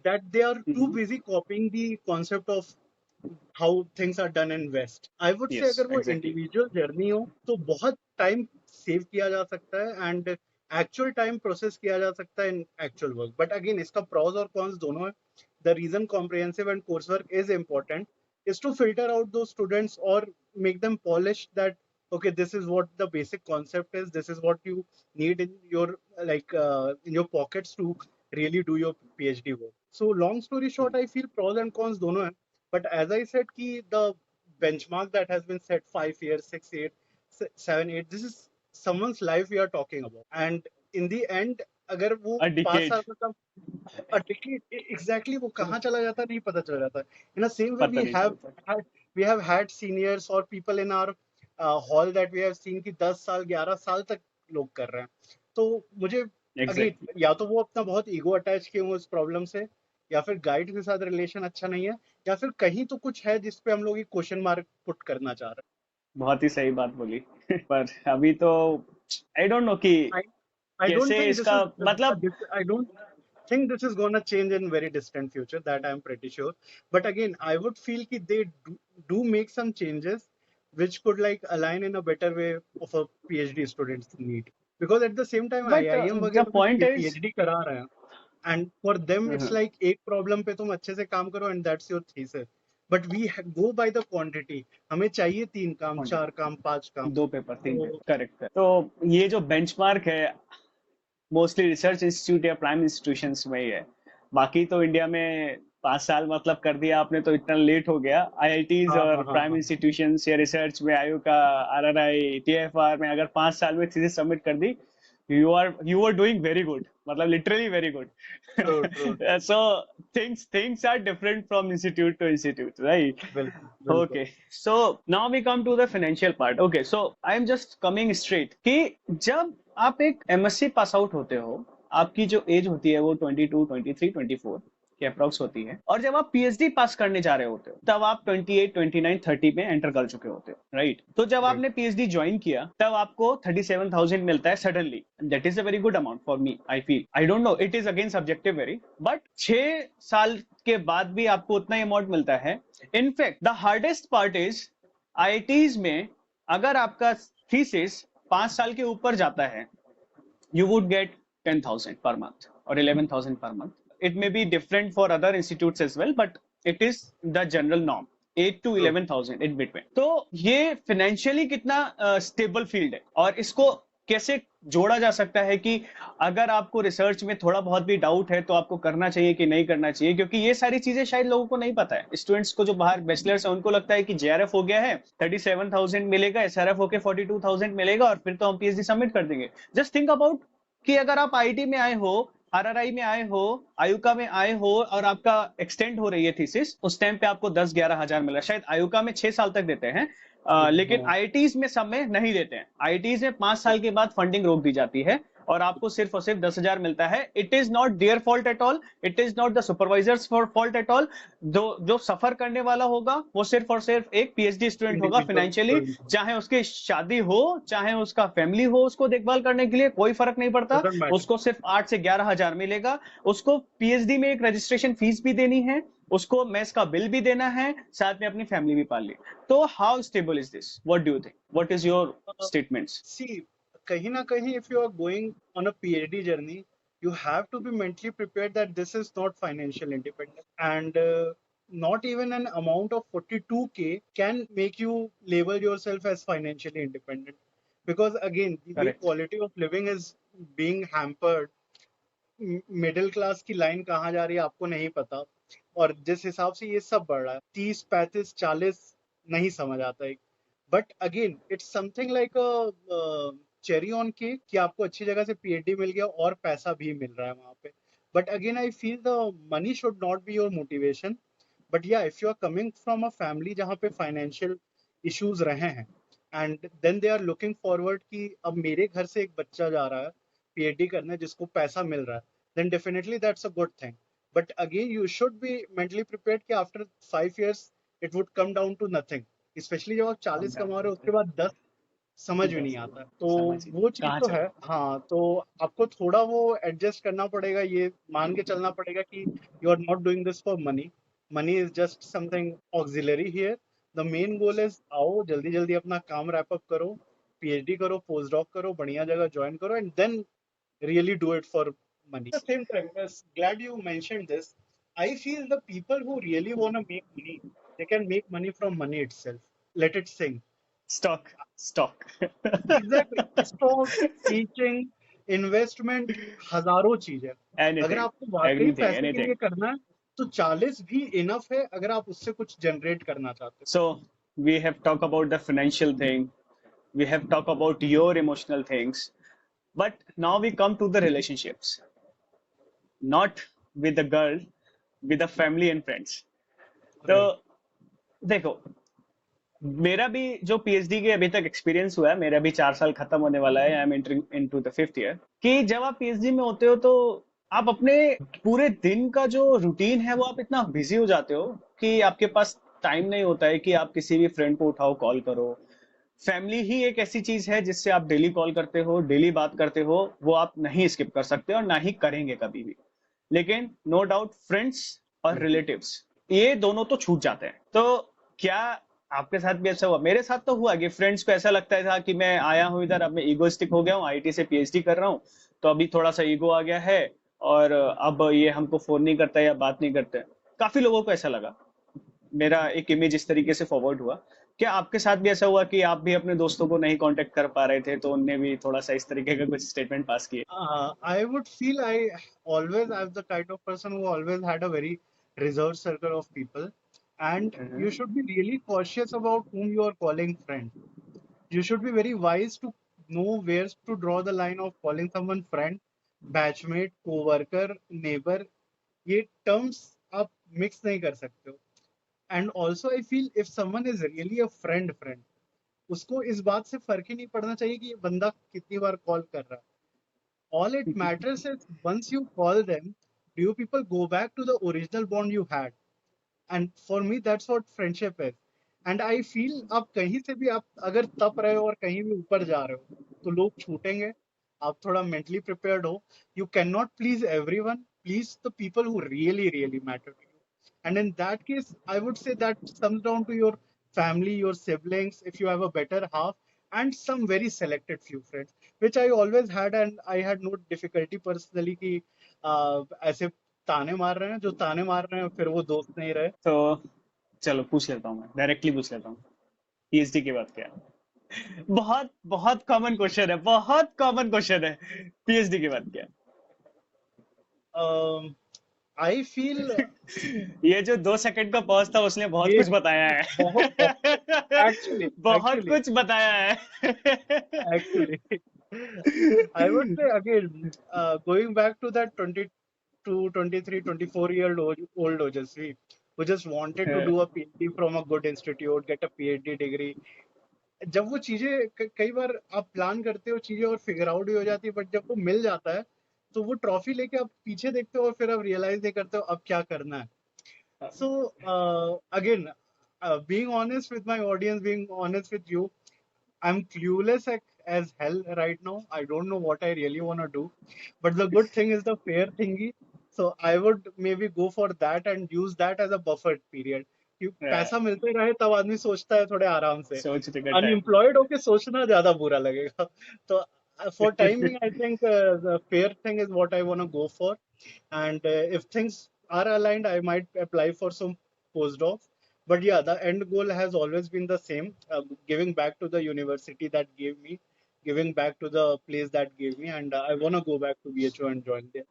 that they are too busy copying the concept of how things are done in West. I would say yes अगर वो exactly. individual journey हो तो बहुत time save किया जा सकता है and actual time process किया जा सकता है in actual work. But again इसका pros और cons दोनों है. The reason comprehensive and coursework is important is to filter out those students or make them polished that okay, this is what the basic concept is, this is what you need in your in your pockets to really do your PhD work. So long story short, I feel pros and cons दोनों है. But as I said, ki the benchmark that has been set 5 years, 6 years, 7, 8, this is someone's life we are talking about, and in the end अगर वो A 5 साल decade. मतलब exactly वो कहाँ चला जाता नहीं पता चल जाता. इन द सेम वे पता नहीं चलता. वी हैव हैड सीनियर्स और people in our hall that we have seen कि 10 साल 11 साल तक लोग कर रहे हैं. तो मुझे अगेन Exactly. या तो वो अपना बहुत ईगो अटैच किए हुए उस प्रॉब्लम से, या फिर गाइड के साथ रिलेशन अच्छा नहीं है, या फिर कहीं तो कुछ है जिसपे हम लोग एक क्वेश्चन मार्क पुट करना चाह रहे बहुत ही सही बात बोली. पर अभी तो आई डोंट नो कि हैं. I don't कैसे think this इसका is मतलब. I don't think this is gonna change in very distant future. That I'm pretty sure. But again, I would feel that they do make some changes which could like align in a better way of a PhD student's need. Because at the same time, but IIM the वगैरह point भी is. PhD करा रहे हैं. And for them, it's like एक problem पे तुम अच्छे से काम करो and that's your thesis. But we go by the quantity. हमें चाहिए 3 काम, 4 काम, 5 काम. दो पेपर, तीन तो पेपर, करेक्ट है. तो ये जो बेंचमार्क है मोस्टली रिसर्च इंस्टीट्यूट या प्राइम इंस्टीट्यूशंस में ही है. बाकी तो इंडिया में 5 साल मतलब कर दिया आपने तो इतना लेट हो गया. आईआईटीज हाँ और हाँ हाँ प्राइम हाँ. इंस्टीट्यूशंस या रिसर्च में आयु का आरआरआई टीएफआर में अगर 5 साल में थीसिस सबमिट कर दी, you are doing very good, मतलब literally very good. True, true, true. So things are different from institute to institute, right? बिल्कुल बिल्कुल. Okay, so now we come to the financial part. Okay, so I am just coming straight कि जब आप एक MSc pass out होते हो, आपकी जो एज होती है वो 22, 23, 24 के अप्रोक्स होती है, और जब आप पीएचडी पास करने जा रहे होते हो तब आप 28, 29, 30 में एंटर कर चुके होते हो, राइट? तो जब Right. आपने पीएचडी ज्वाइन किया तब आपको 37,000 मिलता है suddenly. That is a very good amount for me, I feel. I don't know, it is again subjective very, but 6 साल के बाद भी आपको उतना ही अमाउंट मिलता है. In fact the hardest part is IITs में अगर आपका थीसिस 5 साल के ऊपर जाता है, you would get 10,000 per month or 11,000 per month. It may be different for other institutes as well, but it is the general norm. 8 to True. 11,000 in between. तो ये financially कितना स्टेबल फील्ड है, और इसको कैसे जोड़ा जा सकता है कि अगर आपको रिसर्च में थोड़ा बहुत भी डाउट है तो आपको करना चाहिए कि नहीं करना चाहिए, क्योंकि ये सारी चीजें शायद लोगों को नहीं पता है. स्टूडेंट्स को जो बाहर बैचलर्स है उनको लगता है कि जेआरएफ हो गया है, 37,000 मिलेगा, एसआरएफ होके 42,000 मिलेगा और फिर तो हम पीएचडी सबमिट कर देंगे. जस्ट थिंक अबाउट कि अगर आप आईआईटी में आए हो, आरआरआई में आए हो, आयुका में आए हो और आपका एक्सटेंड हो रही है थीसिस, उस टाइम पे आपको 10-11 हजार मिल रहा है. शायद आयुका में 6 साल तक देते हैं, लेकिन हाँ. आईआईटीज में सब में नहीं देते हैं. आईआईटीज में 5 साल के बाद फंडिंग रोक दी जाती है और आपको सिर्फ और सिर्फ 10,000 मिलता है. It is not their fault at all, it is not the supervisors for fault at all. जो सफर करने वाला होगा वो सिर्फ और सिर्फ एक पीएचडी स्टूडेंट होगा Individual फाइनेंशियली. student. चाहे उसकी शादी हो, चाहे उसका फैमिली हो, उसको देखभाल करने के लिए कोई फर्क नहीं पड़ता. Doesn't matter. उसको सिर्फ 8 से 11 हजार मिलेगा. उसको पीएचडी में एक रजिस्ट्रेशन फीस भी देनी है, उसको मेस का बिल भी देना है, साथ में अपनी फैमिली भी पाल ली. तो how stable is this? What do you think? What is your statements? See, कहीं ना कहीं if you are going on a PhD journey, you have to be mentally prepared that this is not financial independence, and not even an amount of 42K can make you label yourself as financially independent. Because again, the way correct. quality of living is being hampered, middle class की line कहाँ जा रही है आपको नहीं पता, और जिस हिसाब से ये सब बढ़ रहा है 30, 35, 40 नहीं समझ आता है. But again it's something like a cherry on cake कि आपको अच्छी जगह से पीएचडी मिल गया और पैसा भी मिल रहा है वहां पे. But again I feel the money should not be your motivation. But yeah if you are coming from a family जहाँ पे फाइनेंशियल इश्यूज रहे हैं, and then they are looking forward कि अब मेरे घर से एक बच्चा जा रहा है पीएचडी करने जिसको पैसा मिल रहा है, then definitely that's a good thing. But again, you should be mentally prepared कि after 5 years it would come down to nothing. Especially जब आप कम 40 डाउन कमा रहे हो टू उसके बाद 10 समझ में नहीं 10 आता है. तो समझ ही वो चीज कहाँ तो है. चला. हाँ, तो आपको थोड़ा वो एडजस्ट करना पड़ेगा, ये मान के चलना पड़ेगा कि you are not doing this for money. Money is just something auxiliary here. The main goal is आओ जल्दी जल्दी अपना काम रैप अप करो, पीएचडी करो, पोस्ट डॉक करो, बढ़िया जगह ज्वाइन करो, and then really do it for money. At the same time, yes, glad you mentioned this. I feel the people who really want to make money, they can make money from money itself. Let it sing. Stock. Stock. Exactly. Stock, teaching, investment, हजारों चीज है. अगर anything. आपको वाकई anything. पैसे के anything. लिए करना है तो 40 भी इनफ है अगर आप उससे कुछ जनरेट करना चाहते So we have talked about the financial thing, we have talked about your emotional things, but now we come to the relationships, not with the girl, with the family and friends. तो Right. देखो, मेरा भी जो PhD के अभी तक experience हुआ है, मेरा भी 4 साल खत्म होने वाला है, I am entering into the fifth year, कि जब आप पीएचडी में होते हो तो आप अपने पूरे दिन का जो रूटीन है वो आप इतना बिजी हो जाते हो कि आपके पास टाइम नहीं होता है कि आप किसी भी फ्रेंड को उठाओ, कॉल करो। फैमिली ही एक ऐसी चीज है जिससे आप डेली कॉल करते हो, डेली बात करते हो, वो आप नहीं स्किप कर सकते और ना ही करेंगे कभी भी। लेकिन नो डाउट फ्रेंड्स और Mhm. रिलेटिव्स, ये दोनों तो छूट जाते हैं। तो क्या आपके साथ भी ऐसा हुआ? मेरे साथ तो हुआ कि फ्रेंड्स को ऐसा लगता था कि मैं आया हूँ इधर, अब मैं ईगोइस्टिक हो गया हूँ, आईटी से पीएचडी कर रहा हूँ, तो अभी थोड़ा सा ईगो आ गया है और अब ये हमको फोन नहीं करता या बात नहीं करते। काफी लोगों को ऐसा लगा, मेरा एक इमेज इस तरीके से फॉरवर्ड हुआ। क्या आपके साथ भी ऐसा हुआ कि आप भी अपने दोस्तों को नहीं कांटेक्ट कर पा रहे थे, तो उनने भी थोड़ा सा इस तरीके का कुछ स्टेटमेंट पास किए? I would feel I always am the kind of person who always had a very reserved circle of people, and you hmm, should be really cautious about whom you are calling friend. You should be very wise to know where to draw the line of calling someone friend, batchmate, co-worker, neighbor. ये terms आप mix नहीं कर सकते हो. And also I feel if someone is really a friend, उसको इस बात से फर्क ही नहीं पड़ना चाहिए कि ये बंदा कितनी बार कॉल कर रहा है. All it matters is once you call them, do you people go back to the original bond you had? And for me, that's what friendship is. And I feel आप कहीं से भी आप अगर तप रहे हो और कहीं भी ऊपर जा रहे हो, तो लोग छूटेंगे. आप थोड़ा mentally prepared हो. You cannot please everyone. Please the people who really, really matter to you. And in that case, I would say that comes down to your family, your siblings, if you have a better half, and some very selected few friends, which I always had, and I had no difficulty personally कि ऐसे ताने मार रहे हैं, जो ताने मार रहे हैं फिर वो दोस्त नहीं रहे. तो चलो पूछ लेता हूँ, मैं डायरेक्टली पूछ लेता हूँ, पीएचडी के बाद क्या? बहुत बहुत कॉमन क्वेश्चन है, बहुत कॉमन क्वेश्चन है, पीएचडी के बाद क्या? आई फील ये जो 2 सेकंड का पॉज था उसने बहुत ये कुछ बताया बहुत है। एक्चुअली बहुत एक्चुअली कुछ बताया है। Actually I would say again, going back to that 22, 23, 24-year old Ojasvi, who just wanted to do a PhD from a good institute, get a PhD degree. जब वो चीजें कई बार आप प्लान करते हो चीजें और फिगर आउट भी हो जाती है, बट जब वो मिल जाता है तो वो ट्रॉफी लेके आप पीछे देखते हो और फिर आप रियलाइज नहीं करते हो अब क्या करना है. So again, being honest with my audience, being honest with you, I'm clueless as hell right now. I don't know what I really want to do. But the good thing is the fair thingy. So I would maybe go for that and use that as a buffer period. कि पैसा मिलते रहे तब आदमी सोचता है थोड़े आराम से. सोचने का अनएम्प्लॉयड होके सोचना ज्यादा बुरा लगेगा. तो for timing, I think the fair thing is what I want to go for. And if things are aligned, I might apply for some postdocs. But yeah, the end goal has always been the same: giving back to the university that gave me, giving back to the place that gave me, and I want to go back to BHO and join there.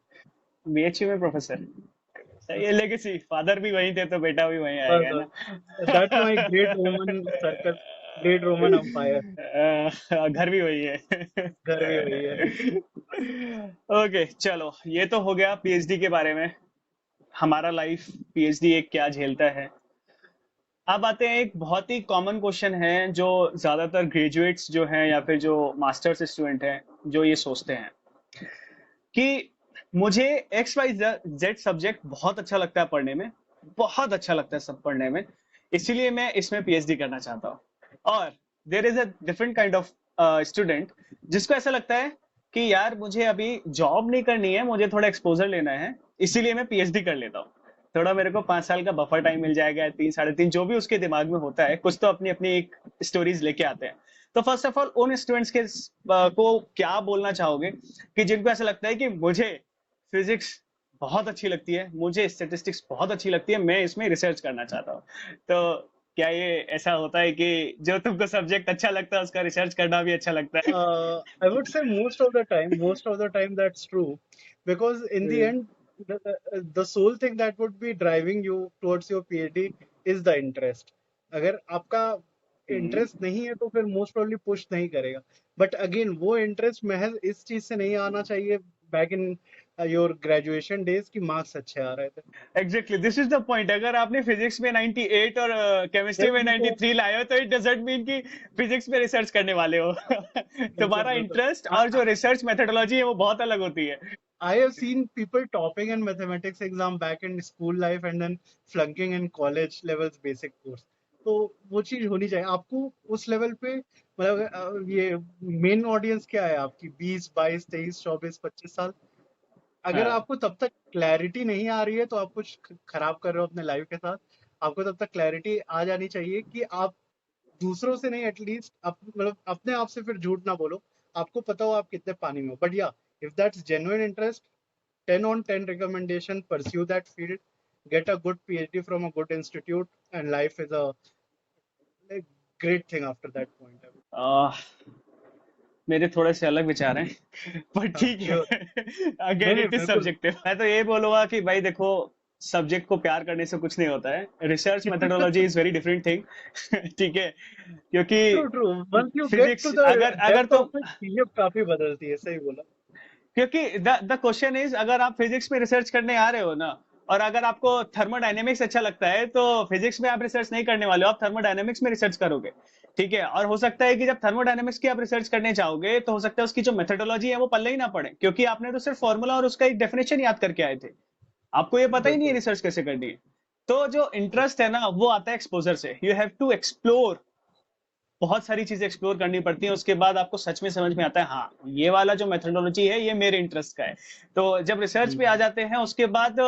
BHU में professor, सही है, legacy, father भी वहीं थे तो बेटा भी वहीं बस आएगा ना। that's my great Roman circle, great Roman empire. घर भी वही है। घर भी वही है. ओके चलो, ये तो हो गया पीएचडी के बारे में, हमारा लाइफ पीएचडी एक क्या झेलता है। अब आते हैं, एक बहुत ही कॉमन क्वेश्चन है जो ज्यादातर ग्रेजुएट्स जो हैं या फिर जो मास्टर्स स्टूडेंट हैं जो ये सोचते हैं कि मुझे एक्स वाई जेड सब्जेक्ट बहुत अच्छा लगता है पढ़ने में, बहुत अच्छा लगता है सब पढ़ने में, इसीलिए मैं इसमें पीएचडी करना चाहता हूँ। और there is a different kind of student जिसको ऐसा लगता है कि यार मुझे अभी जॉब नहीं करनी है, मुझे थोड़ा एक्सपोजर लेना है, इसीलिए मैं पीएचडी कर लेता हूँ। थोड़ा मेरे को 5 साल का बफर टाइम मिल जाएगा, 3 साढ़े 3, जो भी उसके दिमाग में होता है, कुछ तो अपनी अपनी एक स्टोरीज लेके आते हैं। तो फर्स्ट ऑफ ऑल उन स्टूडेंट्स के को क्या बोलना चाहोगे कि जिनको ऐसा लगता है कि मुझे फिजिक्स बहुत अच्छी लगती है, मुझे स्टेटिस्टिक्स बहुत अच्छी लगती है, मैं इसमें रिसर्च करना चाहता हूँ। तो क्या ये ऐसा होता है कि जो तुमको सब्जेक्ट अच्छा लगता है उसका रिसर्च करना भी अच्छा लगता है? I would say most of the time that's true, because in the end, the sole thing that would be driving you towards your PhD is the interest. अगर आपका इंटरेस्ट नहीं है तो फिर मोस्ट प्रोबेबली पुश नहीं करेगा. But again वो interest महज इस चीज से नहीं आना चाहिए back in your graduation days की मार्क्स अच्छे आ रहे थे. Exactly, this is the point. अगर आपने फिजिक्स में 98 और केमिस्ट्री में बिल्कुल 93 लाए हो तो इट डजंट मीन कि फिजिक्स में रिसर्च करने वाले हो. बिल्कुल तुम्हारा बिल्कुल. इंटरेस्ट और जो रिसर्च मेथोडोलॉजी है वो बहुत अलग होती है. I have seen people topping in mathematics exam back in school life and then flunking in college levels basic course. तो वो चीज होनी चाहिए आपको उस लेवल पे. मतलब ये मेन ऑडियंस क्या है आपकी 20 22 23 24 25 साल. अगर हाँ. आपको तब तक क्लैरिटी नहीं आ रही है तो आप कुछ खराब कर रहे हो अपने लाइफ के साथ. आपको तब तक क्लैरिटी आ जानी चाहिए कि आप दूसरों से नहीं एटलीस्ट मतलब अपने आप से फिर झूठ ना बोलो. आपको पता हो आप कितने पानी में हो. But yeah if that's genuine interest 10 on 10 recommendation, pursue that field, get a good PhD from a good institute, and life is a great thing after that point. आह, मेरे थोड़े से अलग विचार हैं. पर ठीक Sure. है. नहीं अगेन नहीं इट इज बिल्कुल. सब्जेक्टिव. मैं तो ये बोलूंगा कि भाई देखो, सब्जेक्ट को प्यार करने से कुछ नहीं होता है. Research methodology is very different thing. ठीक है, क्योंकि true true. Once you get to physics the अगर अगर डेप्थ तुम, ऑफ इट चीजें काफी बदलती है. सही बोला. क्योंकि द क्वेश्चन इज, अगर आप फिजिक्स में रिसर्च करने आ रहे हो ना, और अगर आपको थर्मोडायनेमिक्स अच्छा लगता है तो फिजिक्स में आप रिसर्च नहीं करने वाले हो, आप थर्मोडायनेमिक्स में रिसर्च करोगे. ठीक है, और हो सकता है कि जब थर्मोडायनेमिक्स की आप रिसर्च करने जाओगे तो हो सकता है उसकी जो मेथोडोलॉजी है वो पल्ले ही ना पड़े, क्योंकि आपने तो सिर्फ फॉर्मूला और उसका एक डेफिनेशन याद करके आए थे. आपको ये पता ही नहीं है बिल्कुल रिसर्च कैसे करनी है. तो जो इंटरेस्ट है ना वो आता है एक्सपोजर से. यू हैव टू एक्सप्लोर, बहुत सारी चीजें एक्सप्लोर करनी पड़ती हैं, उसके बाद आपको सच में समझ में आता है हाँ ये वाला जो मेथोडोलॉजी है ये मेरे इंटरेस्ट का है. तो जब रिसर्च पे आ जाते हैं उसके बाद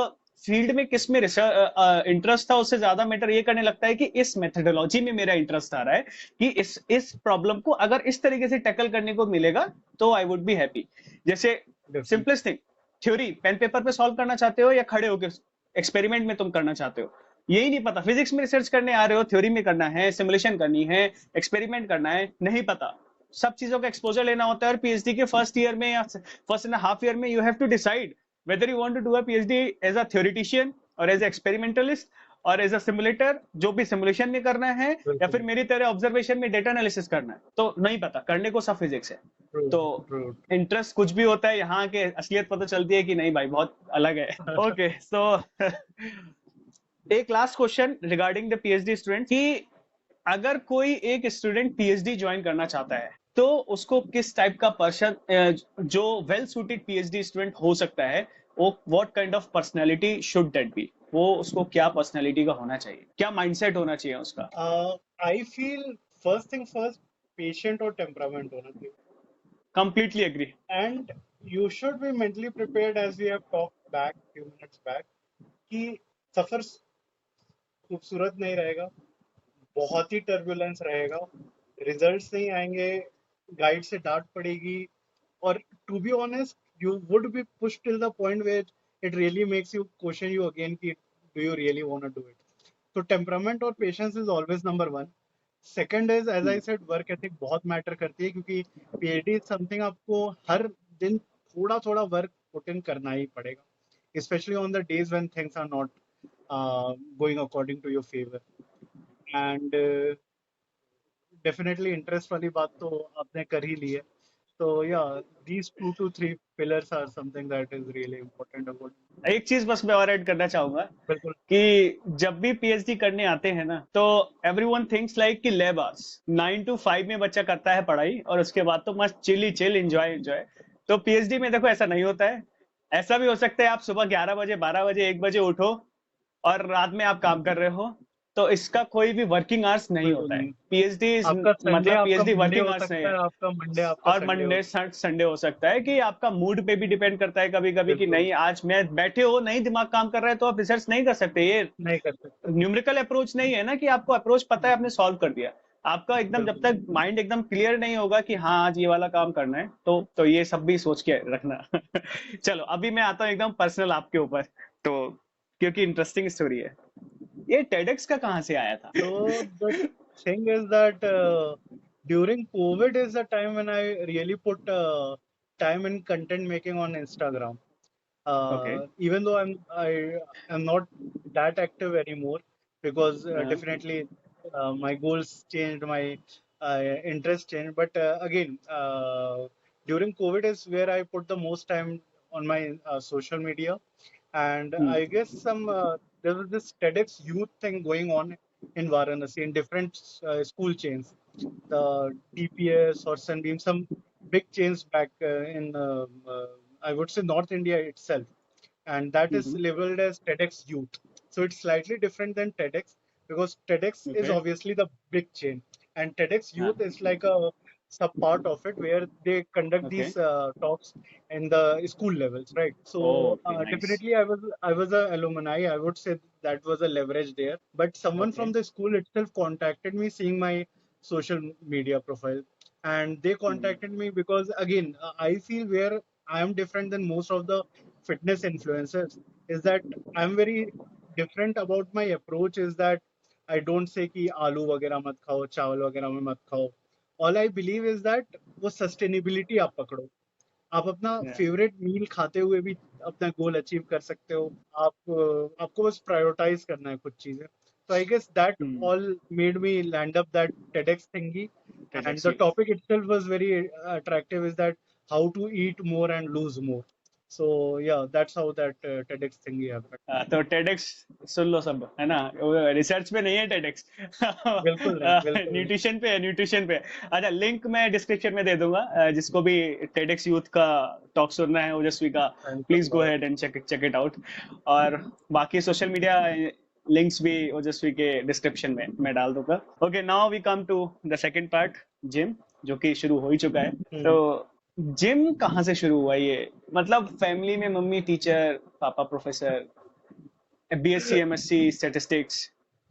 फील्ड में किस में इंटरेस्ट था उससे ज्यादा मैटर ये करने लगता है कि इस मेथोडोलॉजी में मेरा इंटरेस्ट आ रहा है, कि इस प्रॉब्लम को अगर इस तरीके से टैकल करने को मिलेगा तो आई वुड बी हैप्पी. जैसे different. Simplest thing, theory pen paper पे सॉल्व करना चाहते हो या खड़े होकर एक्सपेरिमेंट में तुम करना चाहते हो, यही नहीं पता. फिजिक्स में रिसर्च करने आ रहे हो, थ्योरी में करना है, सिमुलेशन करनी है, एक्सपेरिमेंट करना है, नहीं पता. सब चीजों का एक्सपोजर लेना होता है. और पीएचडी के फर्स्ट ईयर में या फर्स्ट एंड हाफ ईयर में you have to decide whether you want to do a PhD as a theoretician or as a experimentalist और एज अ सिमुलेटर, जो भी सिमुलेशन में करना है, या फिर बिल्कुल. मेरी तरह ऑब्जर्वेशन में डेटा एनालिसिस करना है. तो नहीं पता, करने को सब फिजिक्स है. ट्रू तो ट्रू. इंटरेस्ट कुछ भी होता है, यहाँ के असलियत पता चलती है कि नहीं भाई बहुत अलग है. ओके, सो एक last question regarding the PhD student, कि अगर कोई एक स्टूडेंट पीएचडी ज्वाइन करना चाहता है तो उसको किस टाइप का पर्सन, जो वेल सूटेड पीएचडी स्टूडेंट हो सकता है, वो what kind of personality should that be, वो उसको क्या पर्सनालिटी का होना चाहिए, क्या माइंडसेट होना चाहिए उसका. I feel first thing first patient और टेम्परामेंट होना चाहिए. Completely agree. And you should be mentally prepared as we have talked back few minutes back कि सफर खूबसूरत नहीं रहेगा. बहुत ही टर्बुलेंस रहेगा. रिजल्ट्स नहीं आएंगे. गाइड से डांट पड़ेगी. और to be honest you would be push till the point where it really makes you question you again कि do you really want to do it. तो टेम्परामेंट और patience is always number one. Second is as I said work ethic बहुत matter करती है क्योंकि PhD is something आपको हर दिन थोड़ा थोड़ा वर्क पुट इन करना ही पड़ेगा specially on the days when things are not going according to your favour. And definitely interest वाली बात तो आपने कर ही ली है. तो या these 2 to 3 pillars are something that is really important about. एक चीज बस मैं और ऐड करना चाहूंगा, बिल्कुल. कि जब भी पीएचडी करने आते हैं ना तो एवरीवन थिंक्स लाइक कि लैब आवर्स 9 to 5 में बच्चा करता है पढ़ाई और उसके बाद तो मस्त चिल ही चिल, एंजॉय एंजॉय. तो पीएचडी में देखो ऐसा नहीं होता है. ऐसा भी हो सकता है आप सुबह 11 बजे 12 बजे 1 बजे उठो और रात में आप काम कर रहे हो. तो इसका कोई भी वर्किंग आवर्स नहीं बिल्कुल होता है. नहीं. पीएचडी आपका संडे मतलब आपका पीएचडी मंडे वर्किंग हो आवर्स नहीं सकता है. है. आपका मंडे आपका और संडे हो मंडे सकता संडे हो सकता है, कि आपका मूड पे भी डिपेंड करता है कभी है. कभी, कि बिल्कुल नहीं आज मैं बैठे हो, नहीं दिमाग काम कर रहा है तो आप रिसर्च नहीं कर सकते. ये नहीं कर सकते. न्यूमेरिकल अप्रोच नहीं है ना कि आपको अप्रोच पता है आपने सॉल्व कर दिया. आपका एकदम जब बिल्कुल. तक माइंड एकदम क्लियर नहीं होगा कि हाँ आज ये वाला काम करना है, तो ये सब भी सोच के रखना. चलो अभी मैं आता हूँ एकदम पर्सनल आपके ऊपर. तो क्योंकि इंटरेस्टिंग स्टोरी है. ये टेडेक्स का कहाँ से आया था? So the thing is that during COVID is the time when I really put time in content making on Instagram. Okay. Even though I am not that active anymore because definitely My goals changed, my interest changed. But again, during COVID is where I put the most time on my social media, and Hmm. I guess some there was this TEDx youth thing going on in Varanasi in different school chains, the TPS or Sunbeam, some big chains back in I would say North India itself, and that is Hmm. labeled as TEDx Youth. So it's slightly different than TEDx because TEDx is Okay. obviously the big chain, and TEDx हाँ. Youth is like a sub part of it where they conduct Okay. these talks in the school levels, right? Oh, So okay, nice. definitely, I was a alumni. I would say that was a leverage there. But someone from Okay. the school itself contacted me, seeing my social media profile, and they Hmm. contacted me because again, I feel where I am different than most of the fitness influencers is that I'm very different about my approach is that I don't say कि आलू वगैरह मत खाओ चावल वगैरह में मत खाओ all I believe is that वो sustainability आप पकड़ो आप अपना Yeah. फेवरेट मील खाते हुए भी अपना गोल अचीव कर सकते हो आपको बस प्रायोरिटाइज करना है कुछ चीजें तो I guess that Hmm. All made me land up that TEDx thingy and TEDx the youth. topic itself was very attractive is that how to eat more and lose more so yeah that's how that TEDx thingy happened तो TEDx सुन लो सब है ना research पे नहीं है TEDx बिल्कुल नहीं बिल्कुल नहीं न्यूट्रिशन पे है न्यूट्रिशन पे अच्छा लिंक मैं डिस्क्रिप्शन में दे दूंगा जिसको भी टेडेक्स यूथ का टॉक सुनना है ओजस्वी का thank you please go lot ahead and check it out और बाकी सोशल मीडिया लिंक्स भी ओजस्वी के डिस्क्रिप्शन में मैं डाल दूंगा okay now we come to the second part gym जो कि शुरू हो ही चुका है तो जिम कहाँ से शुरू हुआ ये मतलब फैमिली में mummy teacher papa professor BSc MSc statistics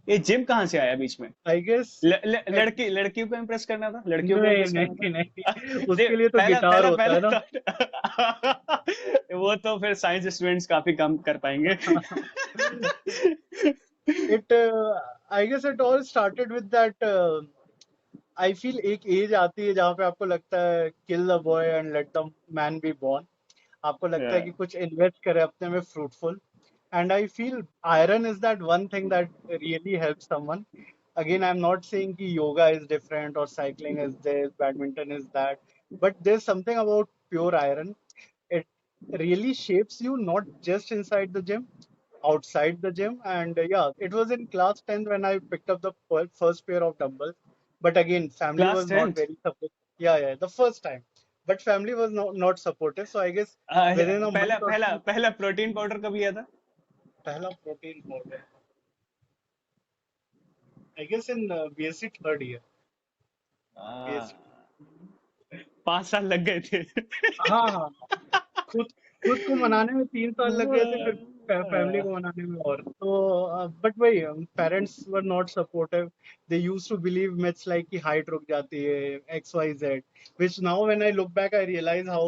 ये जिम कहाँ से आया बीच में आई गेस लड़कियों को इम्प्रेस करना था लड़कियों को नहीं इम्प्रेस करना नहीं था नहीं दे, उसके लिए तो पहला गिटार पहला होता पहला है ना थॉट वो तो फिर साइंस स्टूडेंट्स काफी कम कर पाएंगे it I guess it all started with that I feel एक एज आती है जहाँ पे आपको लगता है kill the boy and let the man be born आपको लगता है yeah. कि कुछ इन्वेस्ट करे अपने में fruitful and I feel iron is that one thing that really help someone again I'm not saying कि yoga is different or cycling is this badminton is that but there's something about pure iron it really shapes you not just inside the gym outside the gym and yeah it was in class 10 when I picked up the first pair of dumbbells but again family class was not 10th very supportive yeah the first time but family was not supportive so I guess within a पहला month or पहला two पहला protein powder कब लिया था पहला protein powder I guess in BSc third year BSc 5 साल लग गए थे हाँ हाँ खुद खुद को मनाने में 3 साल लग गए थे फिर फैमिली को मनाने में और तो बट वही parents were not supportive they used to believe myths like कि हाइट रुक जाती है XYZ which now when I look back I realize how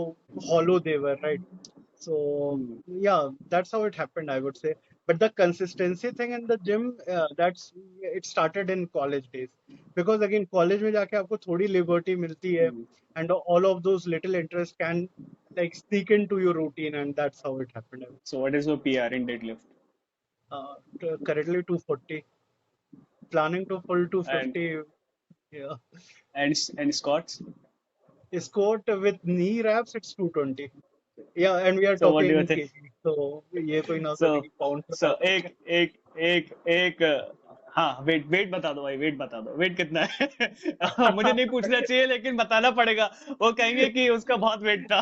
hollow they were right so yeah that's how it happened I would say but the consistency thing in the gym that's it started in college days because again college में जाके आपको थोड़ी liberty मिलती है and all of those little interests can like sneak into your routine and that's how it happened So what is your PR in deadlift? currently 240 planning to full And 250 yeah and squats? squat with knee wraps it's 220 yeah and we are So what do talking you think? kg so ये कोई ना So सोचे कि pounds में so बात कर रहे एक एक एक एक हाँ वेट वेट बता दो भाई वेट बता दो वेट कितना है मुझे नहीं पूछना हैं चाहिए लेकिन बताना पड़ेगा वो कहेंगे कि उसका बहुत वेट था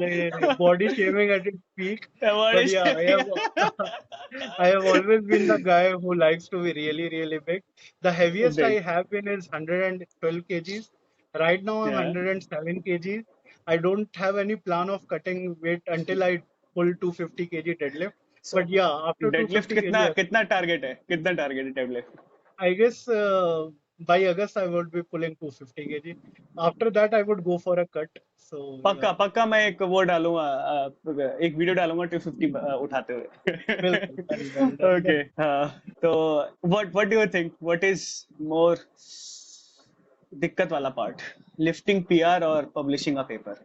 नहीं body shaming at its peak but What yeah I have always been the guy who likes to be really really big the heaviest I big? have been is 112 kgs right now I'm Yeah. 107 kgs I don't have any plan of cutting weight until I pull 250 kg deadlift So but yeah after deadlift 250 कितना kg कितना target है कितना target है deadlift I guess by August I would be pulling 250 kg after that I would go for a cut so yeah पक्का पक्का मैं एक वो डालूंगा एक वीडियो डालूंगा 250 उठाते बिल्कुल हुए done done done ओके तो what do you think what is more दिक्कत वाला पार्ट लिफ्टिंग पीआर और publishing a paper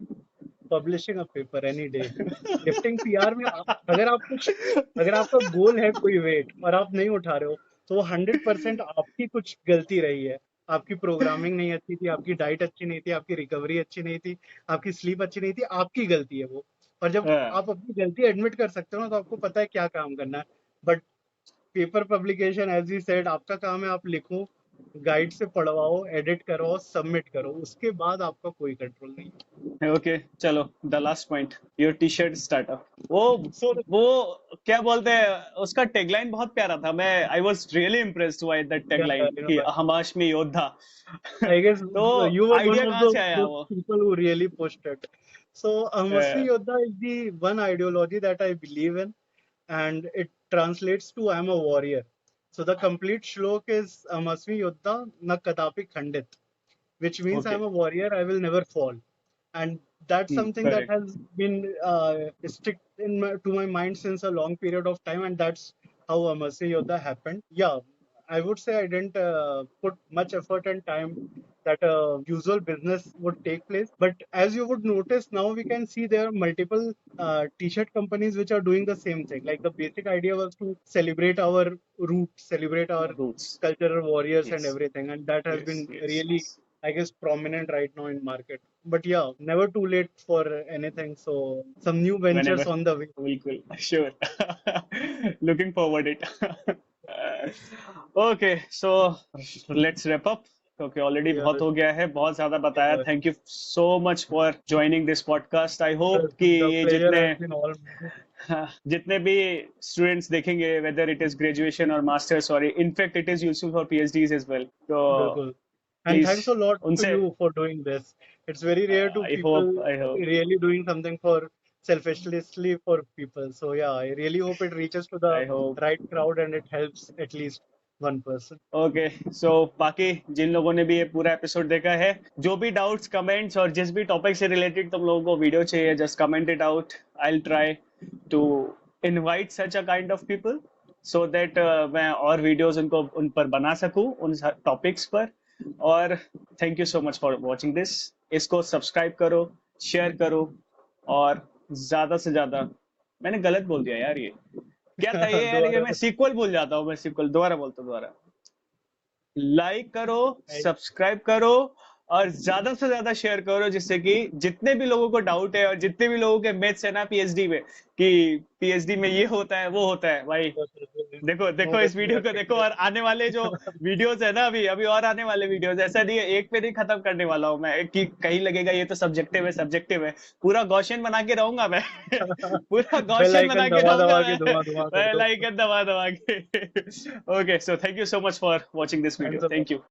publishing a paper any day lifting PR में अगर आप कुछ अगर आपका गोल है कोई वेट और आप नहीं उठा रहे हो तो वो 100% आपकी कुछ गलती रही है। आपकी प्रोग्रामिंग नहीं अच्छी थी, आपकी डाइट अच्छी नहीं थी, आपकी रिकवरी अच्छी नहीं थी, आपकी स्लीप अच्छी नहीं थी, आपकी गलती है वो। और जब हाँ, आप अपनी गलती एडमिट कर सकते हो ना, तो आपको पता है क्या काम करना है। But paper publication, as you said, आपका काम है, आप लिखो, गाइड से पढ़वाओ, एडिट करो, सबमिट करो, उसके बाद आपका कोई कंट्रोल नहीं ओके, चलो the last point, your T shirt startup. वो है। सो वो क्या बोलते हैं, उसका टैगलाइन बहुत प्यारा था। मैं I was really impressed by that tagline कि हमाशमी योद्धा। I guess तो you were one idea of कहाँ से आया those वो? people who really pushed it. So, a, Amasmi Yoddha is the one ideology that I believe in, and it translates to I'm a warrior. So, the complete shlok is Amasmi Yoddha na kadapi khandit, which means okay, I'm a warrior, I will never fall. And that's something that correct, has been stick to my mind since a long period of time, and that's how Amasya Yoddha happened. Yeah, I would say I didn't put much effort and time that a usual business would take place. But as you would notice, now we can see there are multiple t-shirt companies which are doing the same thing. Like the basic idea was to celebrate our roots, celebrate our roots, cultural warriors and yes, everything, and that has yes, been yes, really, yes, I guess, prominent right now in market. But yeah, never too late for anything. So some new ventures whenever, on the way. बिल्कुल, sure. Looking forward it. Okay, so let's wrap up क्योंकि already Yeah, बहुत हो गया है, बहुत ज्यादा बताया। yeah. Thank you so much for joining this podcast. I hope कि The ये pleasure जितने has been all mine. जितने भी स्टूडेंट्स देखेंगे, वेदर इट इज ग्रेजुएशन और मास्टर्स, और in fact it is useful for PhDs as well, तो Bilkul. And please thanks a lot to उनसे, you for doing this. It's very rare to people I hope, really doing something for selfishly for people. So yeah, I really hope it reaches to the I hope. right crowd and it helps at least one person. Okay, so बाकी जिन लोगों ने भी ये पूरा episode देखा है, जो भी डाउट्स, कमेंट्स और जिस भी टॉपिक से रिलेटेड तुम लोगों को वीडियो चाहिए, just comment it out. I will try to invite such a kind of people so that मैं और वीडियोस उनको उन पर बना सकूं, उन टॉपिक्स पर। और thank you so much for watching this. इसको सब्सक्राइब करो, शेयर करो, और ज्यादा से ज्यादा, मैंने गलत बोल दिया यार, ये क्या था ये यार, ये दोबारा मैं सीक्वल भूल जाता हूँ, मैं सीक्वल दोबारा बोलता हूँ, दोबारा। लाइक करो, बताओ। सब्सक्राइब करो, और ज्यादा से ज्यादा शेयर करो, जिससे कि जितने भी लोगों को डाउट है और जितने भी लोगों के मैथ्स है ना पीएचडी में, कि पीएचडी में ये होता है वो होता है, भाई देखो No, देखो but इस we वीडियो are को देखो। clear. और आने वाले जो वीडियोस है ना, अभी अभी और आने वाले वीडियोस, ऐसा नहीं है एक पे नहीं खत्म करने वाला हूं मैं कि कहीं लगेगा ये तो सब्जेक्टिव है, सब्जेक्टिव है। पूरा गॉशियन बना के रहूंगा मैं। पूरा Bell गॉशियन icon बना के दबा रहूंगा दबा के मैं। धुआं कर मैं दो. लाइक दबा दबा के। Okay, so thank you so much for watching this Thanks video, a lot. Thank you.